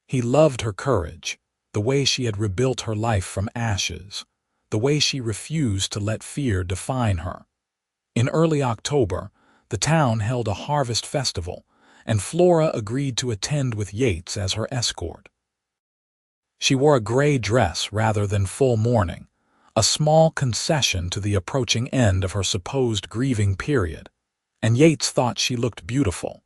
He loved her courage, the way she had rebuilt her life from ashes, the way she refused to let fear define her. In early October, the town held a harvest festival, and Flora agreed to attend with Yates as her escort. She wore a gray dress rather than full mourning, a small concession to the approaching end of her supposed grieving period, and Yates thought she looked beautiful.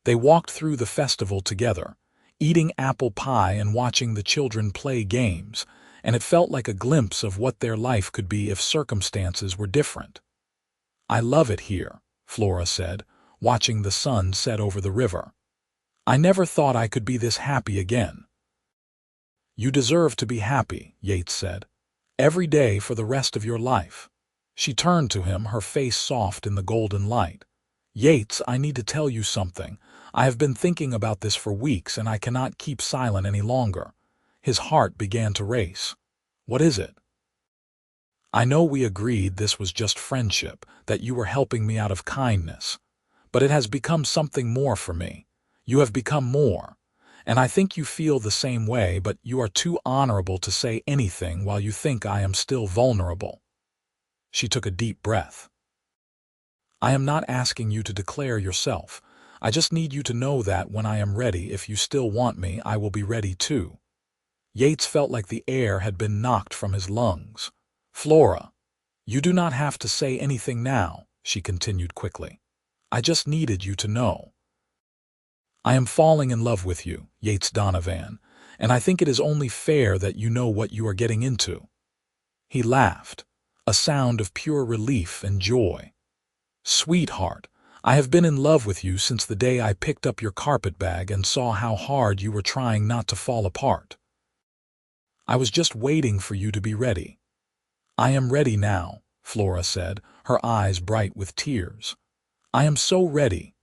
They walked through the festival together, eating apple pie and watching the children play games, and it felt like a glimpse of what their life could be if circumstances were different. "I love it here," Flora said, watching the sun set over the river. "I never thought I could be this happy again." "You deserve to be happy," Yates said. "Every day for the rest of your life." She turned to him, her face soft in the golden light. "Yates, I need to tell you something. I have been thinking about this for weeks and I cannot keep silent any longer." His heart began to race. "What is it?" "I know we agreed this was just friendship, that you were helping me out of kindness. But it has become something more for me. You have become more. And I think you feel the same way, but you are too honorable to say anything while you think I am still vulnerable." She took a deep breath. "I am not asking you to declare yourself. I just need you to know that when I am ready, if you still want me, I will be ready too." Yates felt like the air had been knocked from his lungs. "Flora, you do not have to say anything now," she continued quickly. "I just needed you to know. I am falling in love with you, Yates Donovan, and I think it is only fair that you know what you are getting into." He laughed, a sound of pure relief and joy. "Sweetheart, I have been in love with you since the day I picked up your carpet bag and saw how hard you were trying not to fall apart. I was just waiting for you to be ready. "I am ready now," Flora said, her eyes bright with tears. "I am so ready."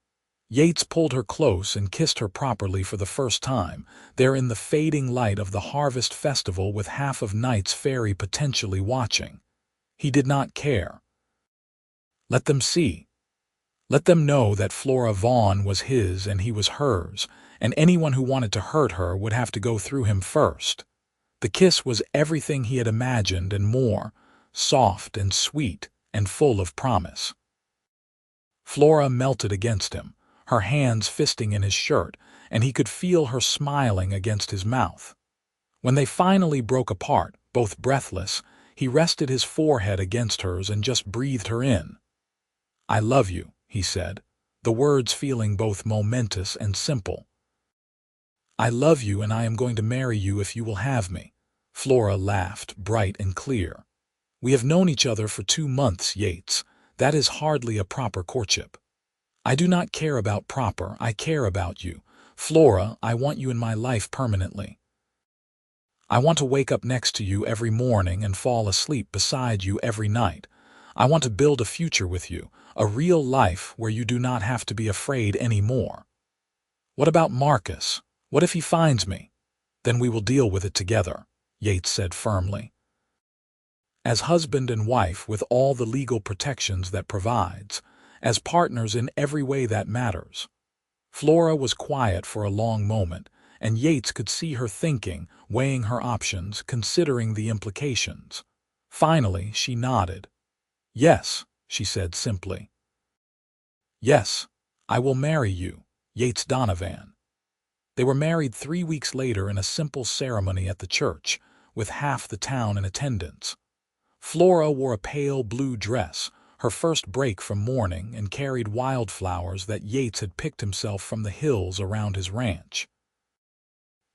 Yates pulled her close and kissed her properly for the first time, there in the fading light of the harvest festival with half of Knights Ferry potentially watching. He did not care. Let them see. Let them know that Flora Vaughn was his and he was hers, and anyone who wanted to hurt her would have to go through him first. The kiss was everything he had imagined and more, soft and sweet and full of promise. Flora melted against him, her hands fisting in his shirt, and he could feel her smiling against his mouth. When they finally broke apart, both breathless, he rested his forehead against hers and just breathed her in. "I love you," he said, the words feeling both momentous and simple. "I love you, and I am going to marry you if you will have me." Flora laughed, bright and clear. "We have known each other for 2 months, Yates. That is hardly a proper courtship." "I do not care about proper, I care about you. Flora, I want you in my life permanently. I want to wake up next to you every morning and fall asleep beside you every night. I want to build a future with you, a real life where you do not have to be afraid anymore." "What about Marcus? What if he finds me?" "Then we will deal with it together," Yates said firmly. "As husband and wife with all the legal protections that provides, as partners in every way that matters." Flora was quiet for a long moment, and Yates could see her thinking, weighing her options, considering the implications. Finally, she nodded. "Yes," she said simply. "Yes, I will marry you, Yates Donovan." They were married 3 weeks later in a simple ceremony at the church, with half the town in attendance. Flora wore a pale blue dress, her first break from mourning, and carried wildflowers that Yates had picked himself from the hills around his ranch.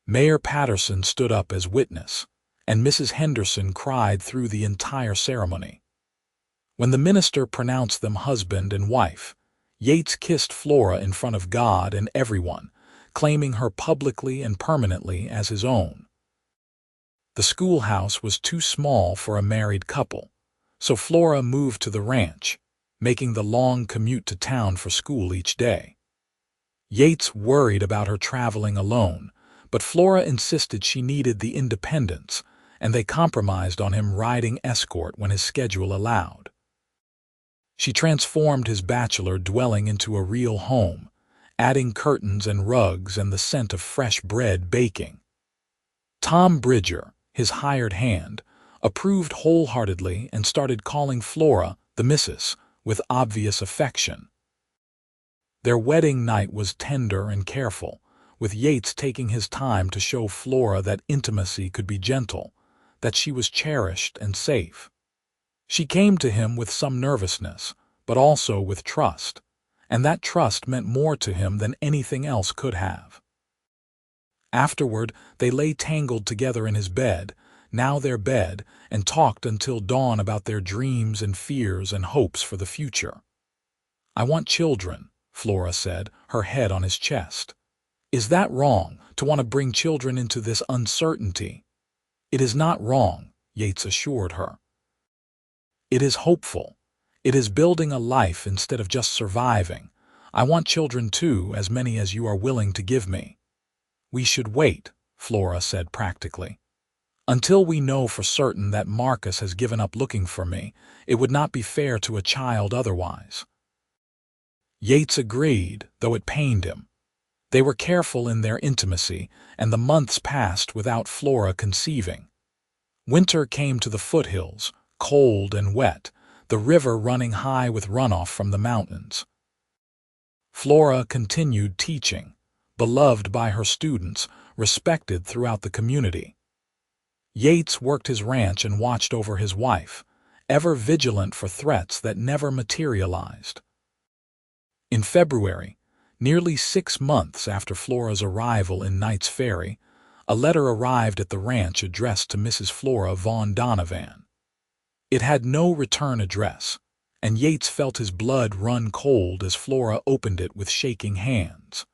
Mayor Patterson stood up as witness, and Mrs. Henderson cried through the entire ceremony. When the minister pronounced them husband and wife, Yates kissed Flora in front of God and everyone, claiming her publicly and permanently as his own. The schoolhouse was too small for a married couple, so Flora moved to the ranch, making the long commute to town for school each day. Yates worried about her traveling alone, but Flora insisted she needed the independence, and they compromised on him riding escort when his schedule allowed. She transformed his bachelor dwelling into a real home, adding curtains and rugs and the scent of fresh bread baking. Tom Bridger, his hired hand, approved wholeheartedly and started calling Flora the Missus with obvious affection. Their wedding night was tender and careful, with Yates taking his time to show Flora that intimacy could be gentle, that she was cherished and safe. She came to him with some nervousness, but also with trust, and that trust meant more to him than anything else could have. Afterward, they lay tangled together in his bed, now their bed, and talked until dawn about their dreams and fears and hopes for the future. "I want children," Flora said, her head on his chest. "Is that wrong, to want to bring children into this uncertainty?" "It is not wrong," Yates assured her. "It is hopeful. It is building a life instead of just surviving. I want children too, as many as you are willing to give me." "We should wait," Flora said practically. "Until we know for certain that Marcus has given up looking for me, it would not be fair to a child otherwise." Yates agreed, though it pained him. They were careful in their intimacy, and the months passed without Flora conceiving. Winter came to the foothills, cold and wet, the river running high with runoff from the mountains. Flora continued teaching, beloved by her students, respected throughout the community. Yates worked his ranch and watched over his wife, ever vigilant for threats that never materialized. In February, nearly 6 months after Flora's arrival in Knights Ferry, a letter arrived at the ranch addressed to Mrs. Flora Vaughn Donovan. It had no return address, and Yates felt his blood run cold as Flora opened it with shaking hands.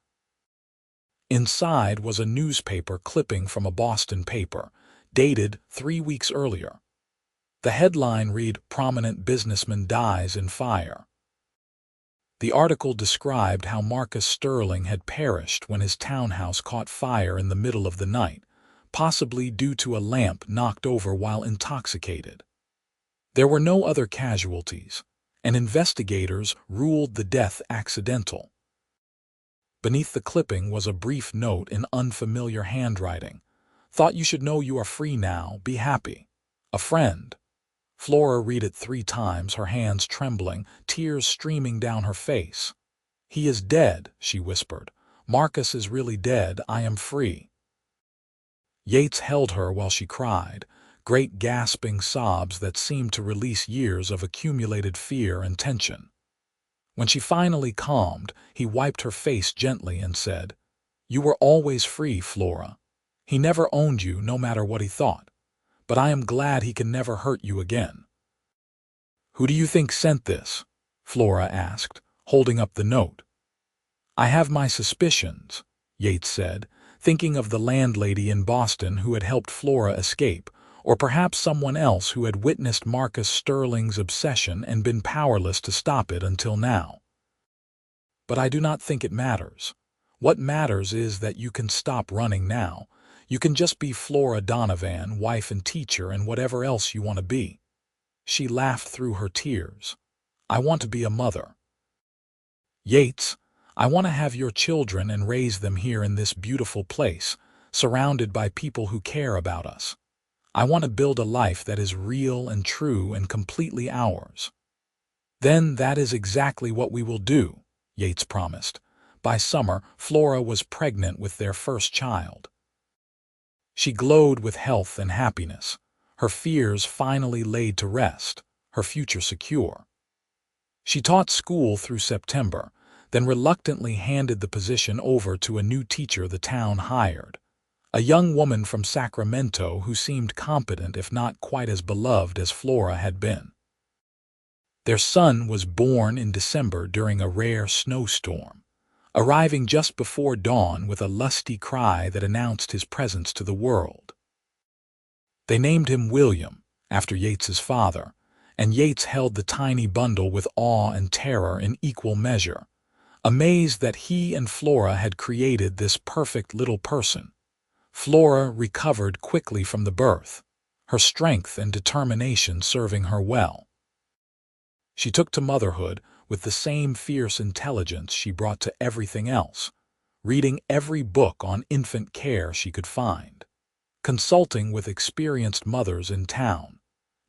Inside was a newspaper clipping from a Boston paper, dated 3 weeks earlier. The headline read, "Prominent Businessman Dies in Fire." The article described how Marcus Sterling had perished when his townhouse caught fire in the middle of the night, possibly due to a lamp knocked over while intoxicated. There were no other casualties, and investigators ruled the death accidental. Beneath the clipping was a brief note in unfamiliar handwriting. "Thought you should know you are free now. Be happy. A friend." Flora read it 3 times, her hands trembling, tears streaming down her face. "He is dead," she whispered. "Marcus is really dead. I am free." Yates held her while she cried, great gasping sobs that seemed to release years of accumulated fear and tension. When she finally calmed, he wiped her face gently and said, "You were always free, Flora. He never owned you, no matter what he thought. But I am glad he can never hurt you again." "Who do you think sent this?" Flora asked, holding up the note. "I have my suspicions," Yates said, thinking of the landlady in Boston who had helped Flora escape, or perhaps someone else who had witnessed Marcus Sterling's obsession and been powerless to stop it until now. "But I do not think it matters. What matters is that you can stop running now. You can just be Flora Donovan, wife and teacher and whatever else you want to be." She laughed through her tears. "I want to be a mother. Yates, I want to have your children and raise them here in this beautiful place, surrounded by people who care about us. I want to build a life that is real and true and completely ours." "Then that is exactly what we will do," Yates promised. By summer, Flora was pregnant with their first child. She glowed with health and happiness, her fears finally laid to rest, her future secure. She taught school through September, then reluctantly handed the position over to a new teacher the town hired, a young woman from Sacramento who seemed competent if not quite as beloved as Flora had been. Their son was born in December during a rare snowstorm, arriving just before dawn with a lusty cry that announced his presence to the world. They named him William, after Yates's father, and Yates held the tiny bundle with awe and terror in equal measure, amazed that he and Flora had created this perfect little person. Flora recovered quickly from the birth, her strength and determination serving her well. She took to motherhood with the same fierce intelligence she brought to everything else, reading every book on infant care she could find, consulting with experienced mothers in town,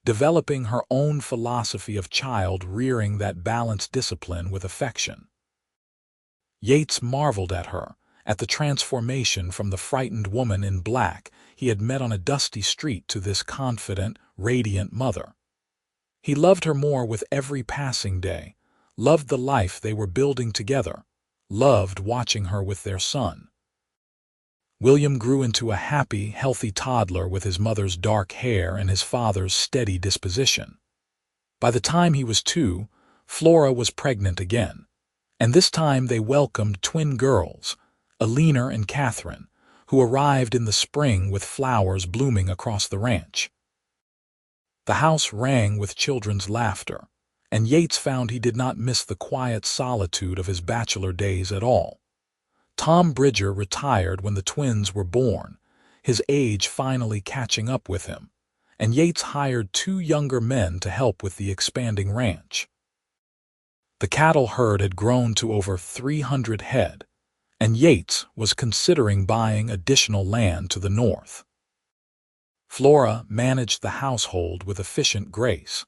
developing her own philosophy of child rearing that balanced discipline with affection. Yates marveled at her, at the transformation from the frightened woman in black he had met on a dusty street to this confident, radiant mother. He loved her more with every passing day, loved the life they were building together, loved watching her with their son. William grew into a happy, healthy toddler with his mother's dark hair and his father's steady disposition. By the time he was 2, Flora was pregnant again, and this time they welcomed twin girls, Alina and Catherine, who arrived in the spring with flowers blooming across the ranch. The house rang with children's laughter, and Yates found he did not miss the quiet solitude of his bachelor days at all. Tom Bridger retired when the twins were born, his age finally catching up with him, and Yates hired 2 younger men to help with the expanding ranch. The cattle herd had grown to over 300 head, and Yates was considering buying additional land to the north. Flora managed the household with efficient grace,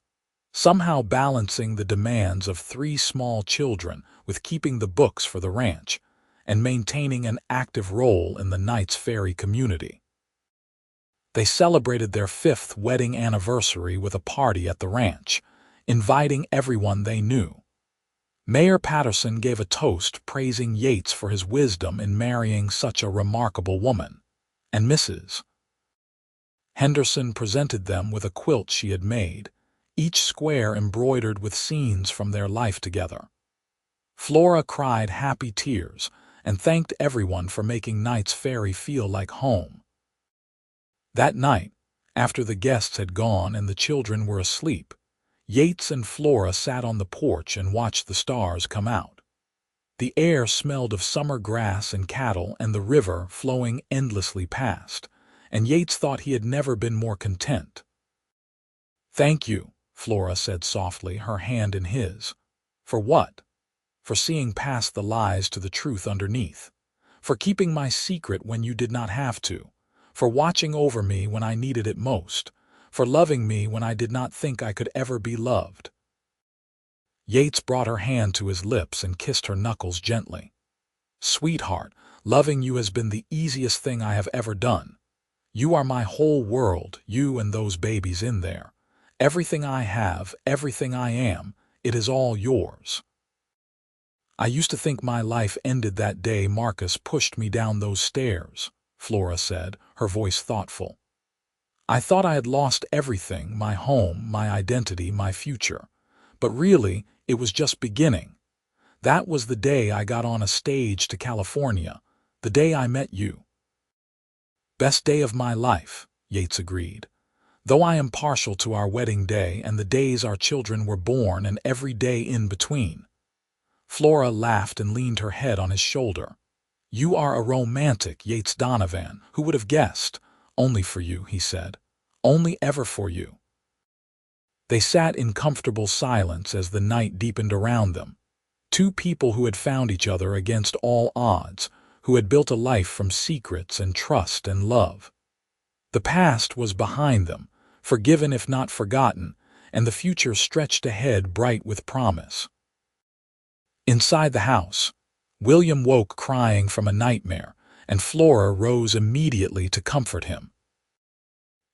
somehow balancing the demands of 3 small children with keeping the books for the ranch and maintaining an active role in the Knights Ferry community. They celebrated their 5th wedding anniversary with a party at the ranch, inviting everyone they knew. Mayor Patterson gave a toast praising Yates for his wisdom in marrying such a remarkable woman, and Mrs. Henderson presented them with a quilt she had made, each square embroidered with scenes from their life together. Flora cried happy tears and thanked everyone for making Knights Ferry feel like home. That night, After the guests had gone and the children were asleep, Yates and Flora sat on the porch and watched the stars come out. The air smelled of summer grass and cattle and the river flowing endlessly past, and Yates thought he had never been more content. "Thank you," Flora said softly, her hand in his. "For what?" "For seeing past the lies to the truth underneath. For keeping my secret when you did not have to. For watching over me when I needed it most. For loving me when I did not think I could ever be loved." Yates brought her hand to his lips and kissed her knuckles gently. "Sweetheart, loving you has been the easiest thing I have ever done. You are my whole world, you and those babies in there. Everything I have, everything I am, it is all yours." "I used to think my life ended that day Marcus pushed me down those stairs," Flora said, her voice thoughtful. "I thought I had lost everything, my home, my identity, my future. But really, it was just beginning. That was the day I got on a stage to California, the day I met you." "Best day of my life," Yates agreed. "Though I am partial to our wedding day and the days our children were born and every day in between." Flora laughed and leaned her head on his shoulder. "You are a romantic, Yates Donovan. Who would have guessed? Only for you," he said. "Only ever for you." They sat in comfortable silence as the night deepened around them. Two people who had found each other against all odds, who had built a life from secrets and trust and love. The past was behind them, forgiven if not forgotten, and the future stretched ahead bright with promise. Inside the house, William woke crying from a nightmare, and Flora rose immediately to comfort him.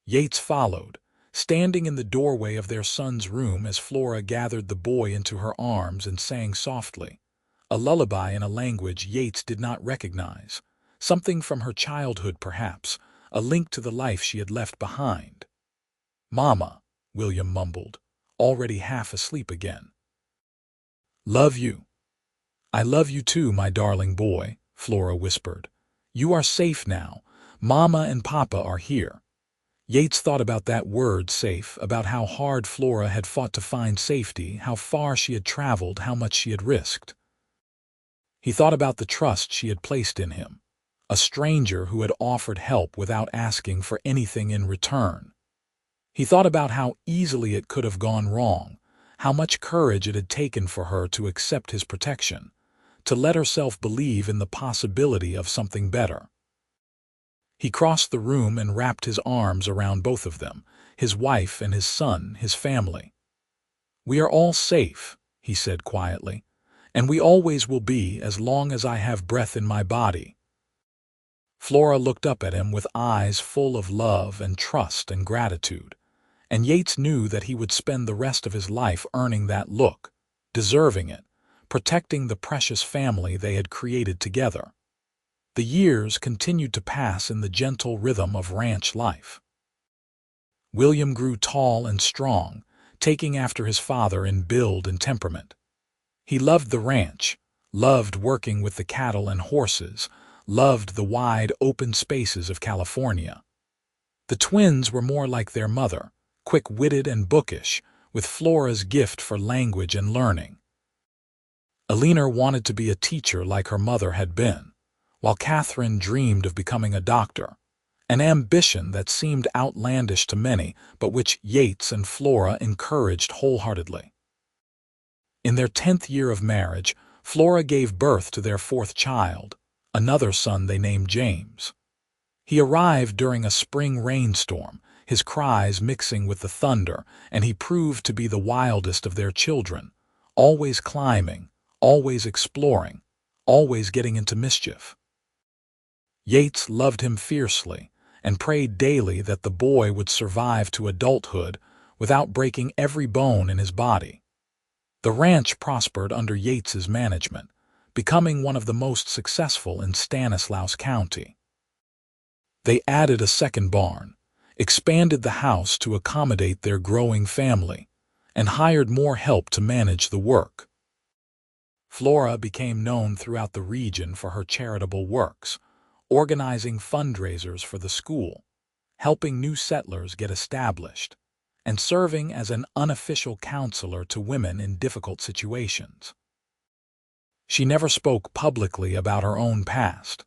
Yates followed, standing in the doorway of their son's room as Flora gathered the boy into her arms and sang softly, a lullaby in a language Yates did not recognize, something from her childhood perhaps, a link to the life she had left behind. "Mama," William mumbled, already half asleep again. "Love you." "I love you too, my darling boy," Flora whispered. "You are safe now. Mama and Papa are here." Yates thought about that word, safe, about how hard Flora had fought to find safety, how far she had traveled, how much she had risked. He thought about the trust she had placed in him, a stranger who had offered help without asking for anything in return. He thought about how easily it could have gone wrong, how much courage it had taken for her to accept his protection, to let herself believe in the possibility of something better. He crossed the room and wrapped his arms around both of them, his wife and his son, his family. "We are all safe," he said quietly, "and we always will be as long as I have breath in my body." Flora looked up at him with eyes full of love and trust and gratitude, and Yates knew that he would spend the rest of his life earning that look, deserving it, protecting the precious family they had created together. The years continued to pass in the gentle rhythm of ranch life. William grew tall and strong, taking after his father in build and temperament. He loved the ranch, loved working with the cattle and horses, loved the wide, open spaces of California. The twins were more like their mother, quick-witted and bookish, with Flora's gift for language and learning. Alina wanted to be a teacher like her mother had been, while Catherine dreamed of becoming a doctor, an ambition that seemed outlandish to many, but which Yates and Flora encouraged wholeheartedly. In their 10th year of marriage, Flora gave birth to their 4th child, another son they named James. He arrived during a spring rainstorm, his cries mixing with the thunder, and he proved to be the wildest of their children, always climbing, always exploring, always getting into mischief. Yates loved him fiercely and prayed daily that the boy would survive to adulthood without breaking every bone in his body. The ranch prospered under Yates's management, becoming one of the most successful in Stanislaus County. They added a second barn, expanded the house to accommodate their growing family, and hired more help to manage the work. Flora became known throughout the region for her charitable works, organizing fundraisers for the school, helping new settlers get established, and serving as an unofficial counselor to women in difficult situations. She never spoke publicly about her own past,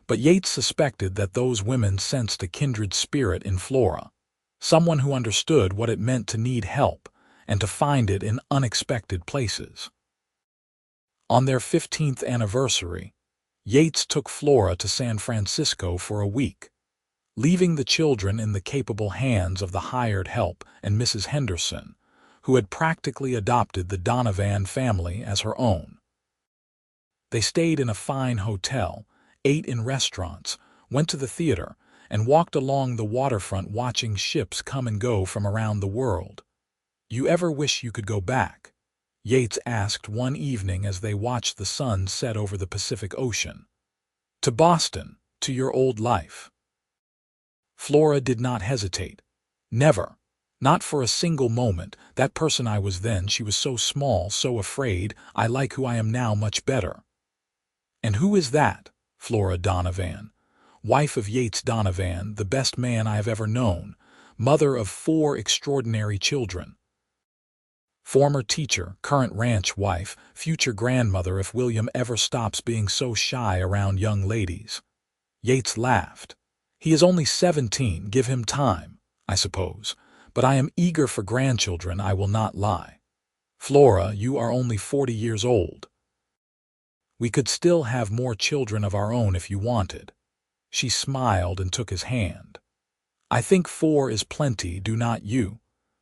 but Yates suspected that those women sensed a kindred spirit in Flora, someone who understood what it meant to need help and to find it in unexpected places. On their 15th anniversary, Yates took Flora to San Francisco for a week, leaving the children in the capable hands of the hired help and Mrs. Henderson, who had practically adopted the Donovan family as her own. They stayed in a fine hotel, ate in restaurants, went to the theater, and walked along the waterfront watching ships come and go from around the world. "You ever wish you could go back?" Yates asked one evening as they watched the sun set over the Pacific Ocean. "To Boston, to your old life." Flora did not hesitate. "Never. Not for a single moment. That person I was then, she was so small, so afraid. I like who I am now much better." "And who is that?" "Flora Donovan, wife of Yates Donovan, the best man I have ever known, mother of 4 extraordinary children. Former teacher, current ranch wife, future grandmother if William ever stops being so shy around young ladies." Yates laughed. "He is only 17, give him time, I suppose, but I am eager for grandchildren, I will not lie. Flora, you are only 40 years old. We could still have more children of our own if you wanted." She smiled and took his hand. "I think 4 is plenty, do not you?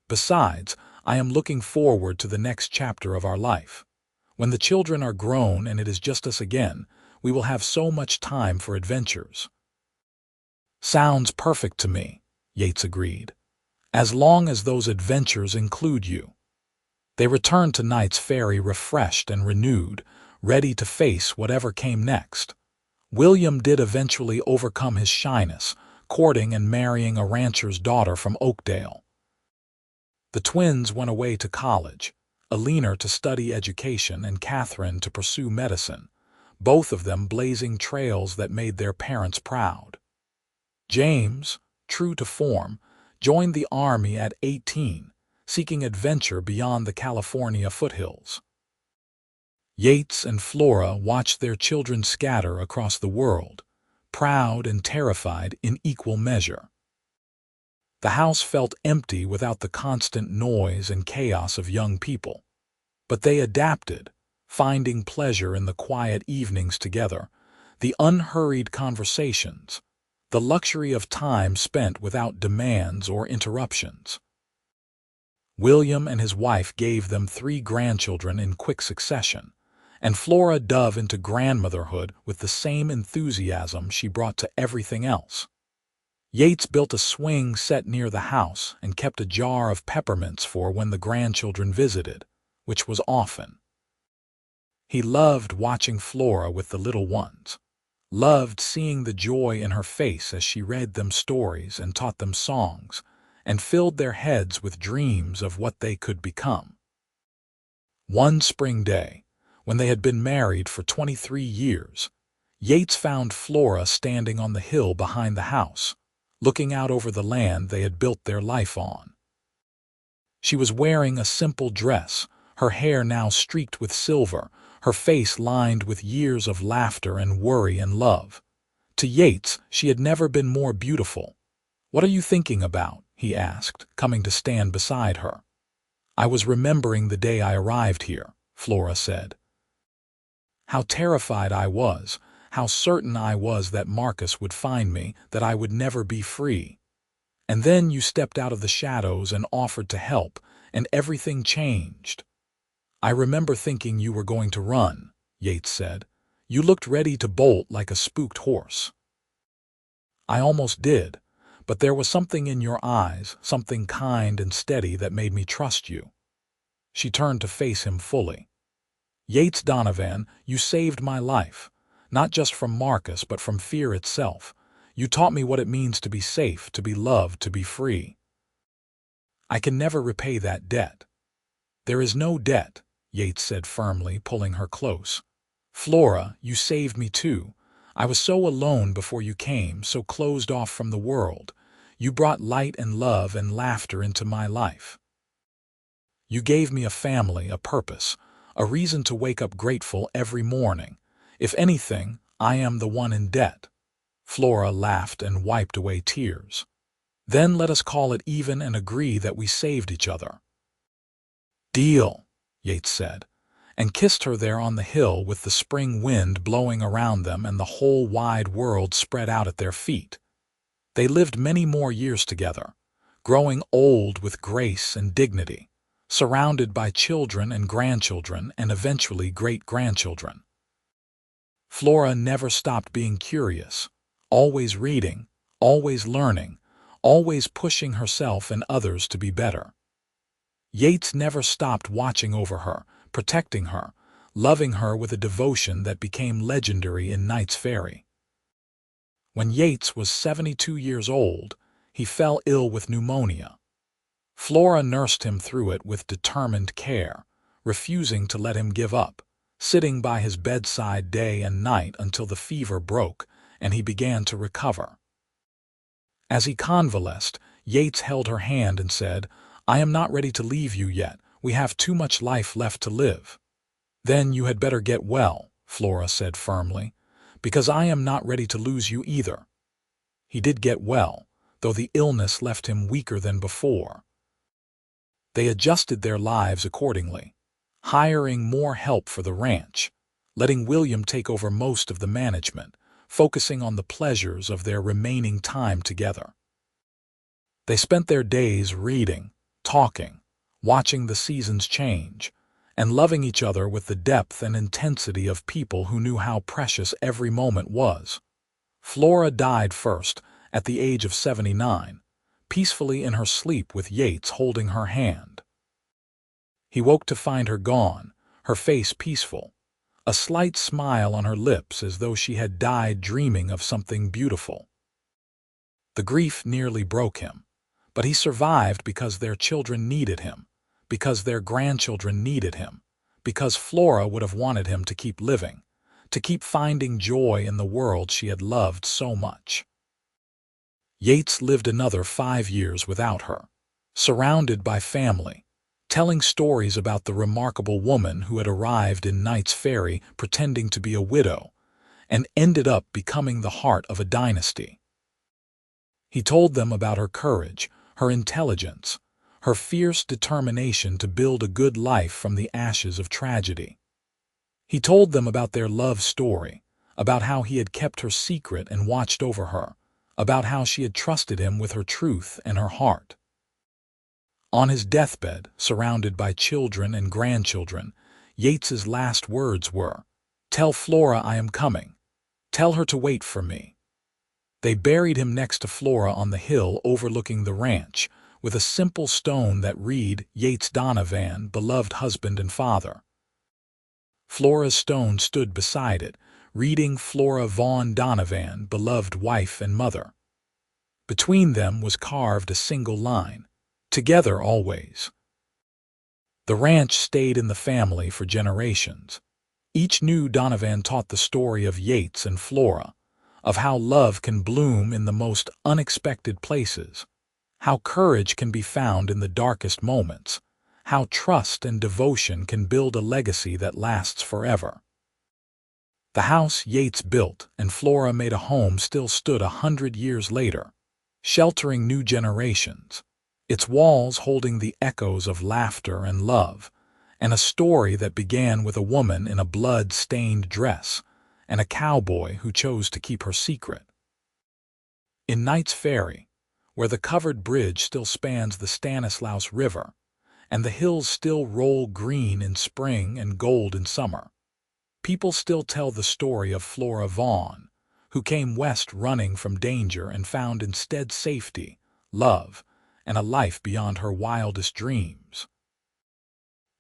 Besides, I am looking forward to the next chapter of our life. When the children are grown and it is just us again, we will have so much time for adventures." "Sounds perfect to me," Yates agreed, "as long as those adventures include you." They returned to Knights Ferry refreshed and renewed, ready to face whatever came next. William did eventually overcome his shyness, courting and marrying a rancher's daughter from Oakdale. The twins went away to college, Alina to study education and Catherine to pursue medicine, both of them blazing trails that made their parents proud. James, true to form, joined the Army at 18, seeking adventure beyond the California foothills. Yates and Flora watched their children scatter across the world, proud and terrified in equal measure. The house felt empty without the constant noise and chaos of young people. But they adapted, finding pleasure in the quiet evenings together, the unhurried conversations, the luxury of time spent without demands or interruptions. William and his wife gave them 3 grandchildren in quick succession, and Flora dove into grandmotherhood with the same enthusiasm she brought to everything else. Yates built a swing set near the house and kept a jar of peppermints for when the grandchildren visited, which was often. He loved watching Flora with the little ones, loved seeing the joy in her face as she read them stories and taught them songs, and filled their heads with dreams of what they could become. One spring day, when they had been married for 23 years, Yates found Flora standing on the hill behind the house, looking out over the land they had built their life on. She was wearing a simple dress, her hair now streaked with silver, her face lined with years of laughter and worry and love. To Yates, she had never been more beautiful. "What are you thinking about?" he asked, coming to stand beside her. "I was remembering the day I arrived here," Flora said. "How terrified I was, how certain I was that Marcus would find me, that I would never be free. And then you stepped out of the shadows and offered to help, and everything changed." "I remember thinking you were going to run," Yates said. "You looked ready to bolt like a spooked horse." "I almost did, but there was something in your eyes, something kind and steady that made me trust you." She turned to face him fully. "Yates Donovan, you saved my life, not just from Marcus but from fear itself. You taught me what it means to be safe, to be loved, to be free. I can never repay that debt." "There is no debt," Yates said firmly, pulling her close. "Flora, you saved me too. I was so alone before you came, so closed off from the world. You brought light and love and laughter into my life. You gave me a family, a purpose, a reason to wake up grateful every morning. If anything, I am the one in debt." Flora laughed and wiped away tears. "Then let us call it even and agree that we saved each other." "Deal," Yates said, and kissed her there on the hill with the spring wind blowing around them and the whole wide world spread out at their feet. They lived many more years together, growing old with grace and dignity, surrounded by children and grandchildren and eventually great-grandchildren. Flora never stopped being curious, always reading, always learning, always pushing herself and others to be better. Yates never stopped watching over her, protecting her, loving her with a devotion that became legendary in Knights Ferry. When Yates was 72 years old, he fell ill with pneumonia. Flora nursed him through it with determined care, refusing to let him give up, sitting by his bedside day and night until the fever broke and he began to recover. As he convalesced, Yates held her hand and said, "I am not ready to leave you yet. We have too much life left to live." "Then you had better get well," Flora said firmly, "because I am not ready to lose you either." He did get well, though the illness left him weaker than before. They adjusted their lives accordingly, hiring more help for the ranch, letting William take over most of the management, focusing on the pleasures of their remaining time together. They spent their days reading, talking, watching the seasons change, and loving each other with the depth and intensity of people who knew how precious every moment was. Flora died first, at the age of 79, peacefully in her sleep with Yates holding her hand. He woke to find her gone, her face peaceful, a slight smile on her lips as though she had died dreaming of something beautiful. The grief nearly broke him, but he survived because their children needed him, because their grandchildren needed him, because Flora would have wanted him to keep living, to keep finding joy in the world she had loved so much. Yates lived another 5 years without her, surrounded by family, telling stories about the remarkable woman who had arrived in Knights Ferry pretending to be a widow and ended up becoming the heart of a dynasty. He told them about her courage, her intelligence, her fierce determination to build a good life from the ashes of tragedy. He told them about their love story, about how he had kept her secret and watched over her, about how she had trusted him with her truth and her heart. On his deathbed, surrounded by children and grandchildren, Yates's last words were, "Tell Flora I am coming. Tell her to wait for me." They buried him next to Flora on the hill overlooking the ranch, with a simple stone that read, "Yates Donovan, beloved husband and father." Flora's stone stood beside it, reading Flora Vaughn Donovan, beloved wife and mother. Between them was carved a single line, "Together always." The ranch stayed in the family for generations. Each new Donovan taught the story of Yates and Flora, of how love can bloom in the most unexpected places, how courage can be found in the darkest moments, how trust and devotion can build a legacy that lasts forever. The house Yates built and Flora made a home still stood 100 years later, sheltering new generations, its walls holding the echoes of laughter and love, and a story that began with a woman in a blood-stained dress and a cowboy who chose to keep her secret. In Knights Ferry, where the covered bridge still spans the Stanislaus River, and the hills still roll green in spring and gold in summer, people still tell the story of Flora Vaughn, who came west running from danger and found instead safety, love, and a life beyond her wildest dreams.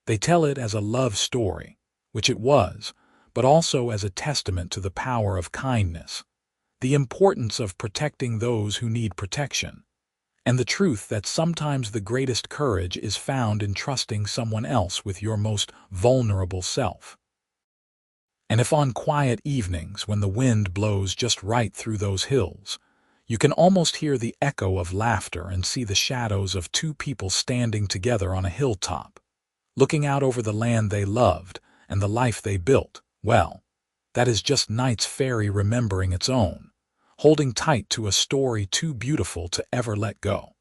They tell it as a love story, which it was, but also as a testament to the power of kindness, the importance of protecting those who need protection, and the truth that sometimes the greatest courage is found in trusting someone else with your most vulnerable self. And if on quiet evenings when the wind blows just right through those hills, You can almost hear the echo of laughter and see the shadows of two people standing together on a hilltop, looking out over the land they loved and the life they built. Well, that is just Knights Ferry remembering its own, holding tight to a story too beautiful to ever let go.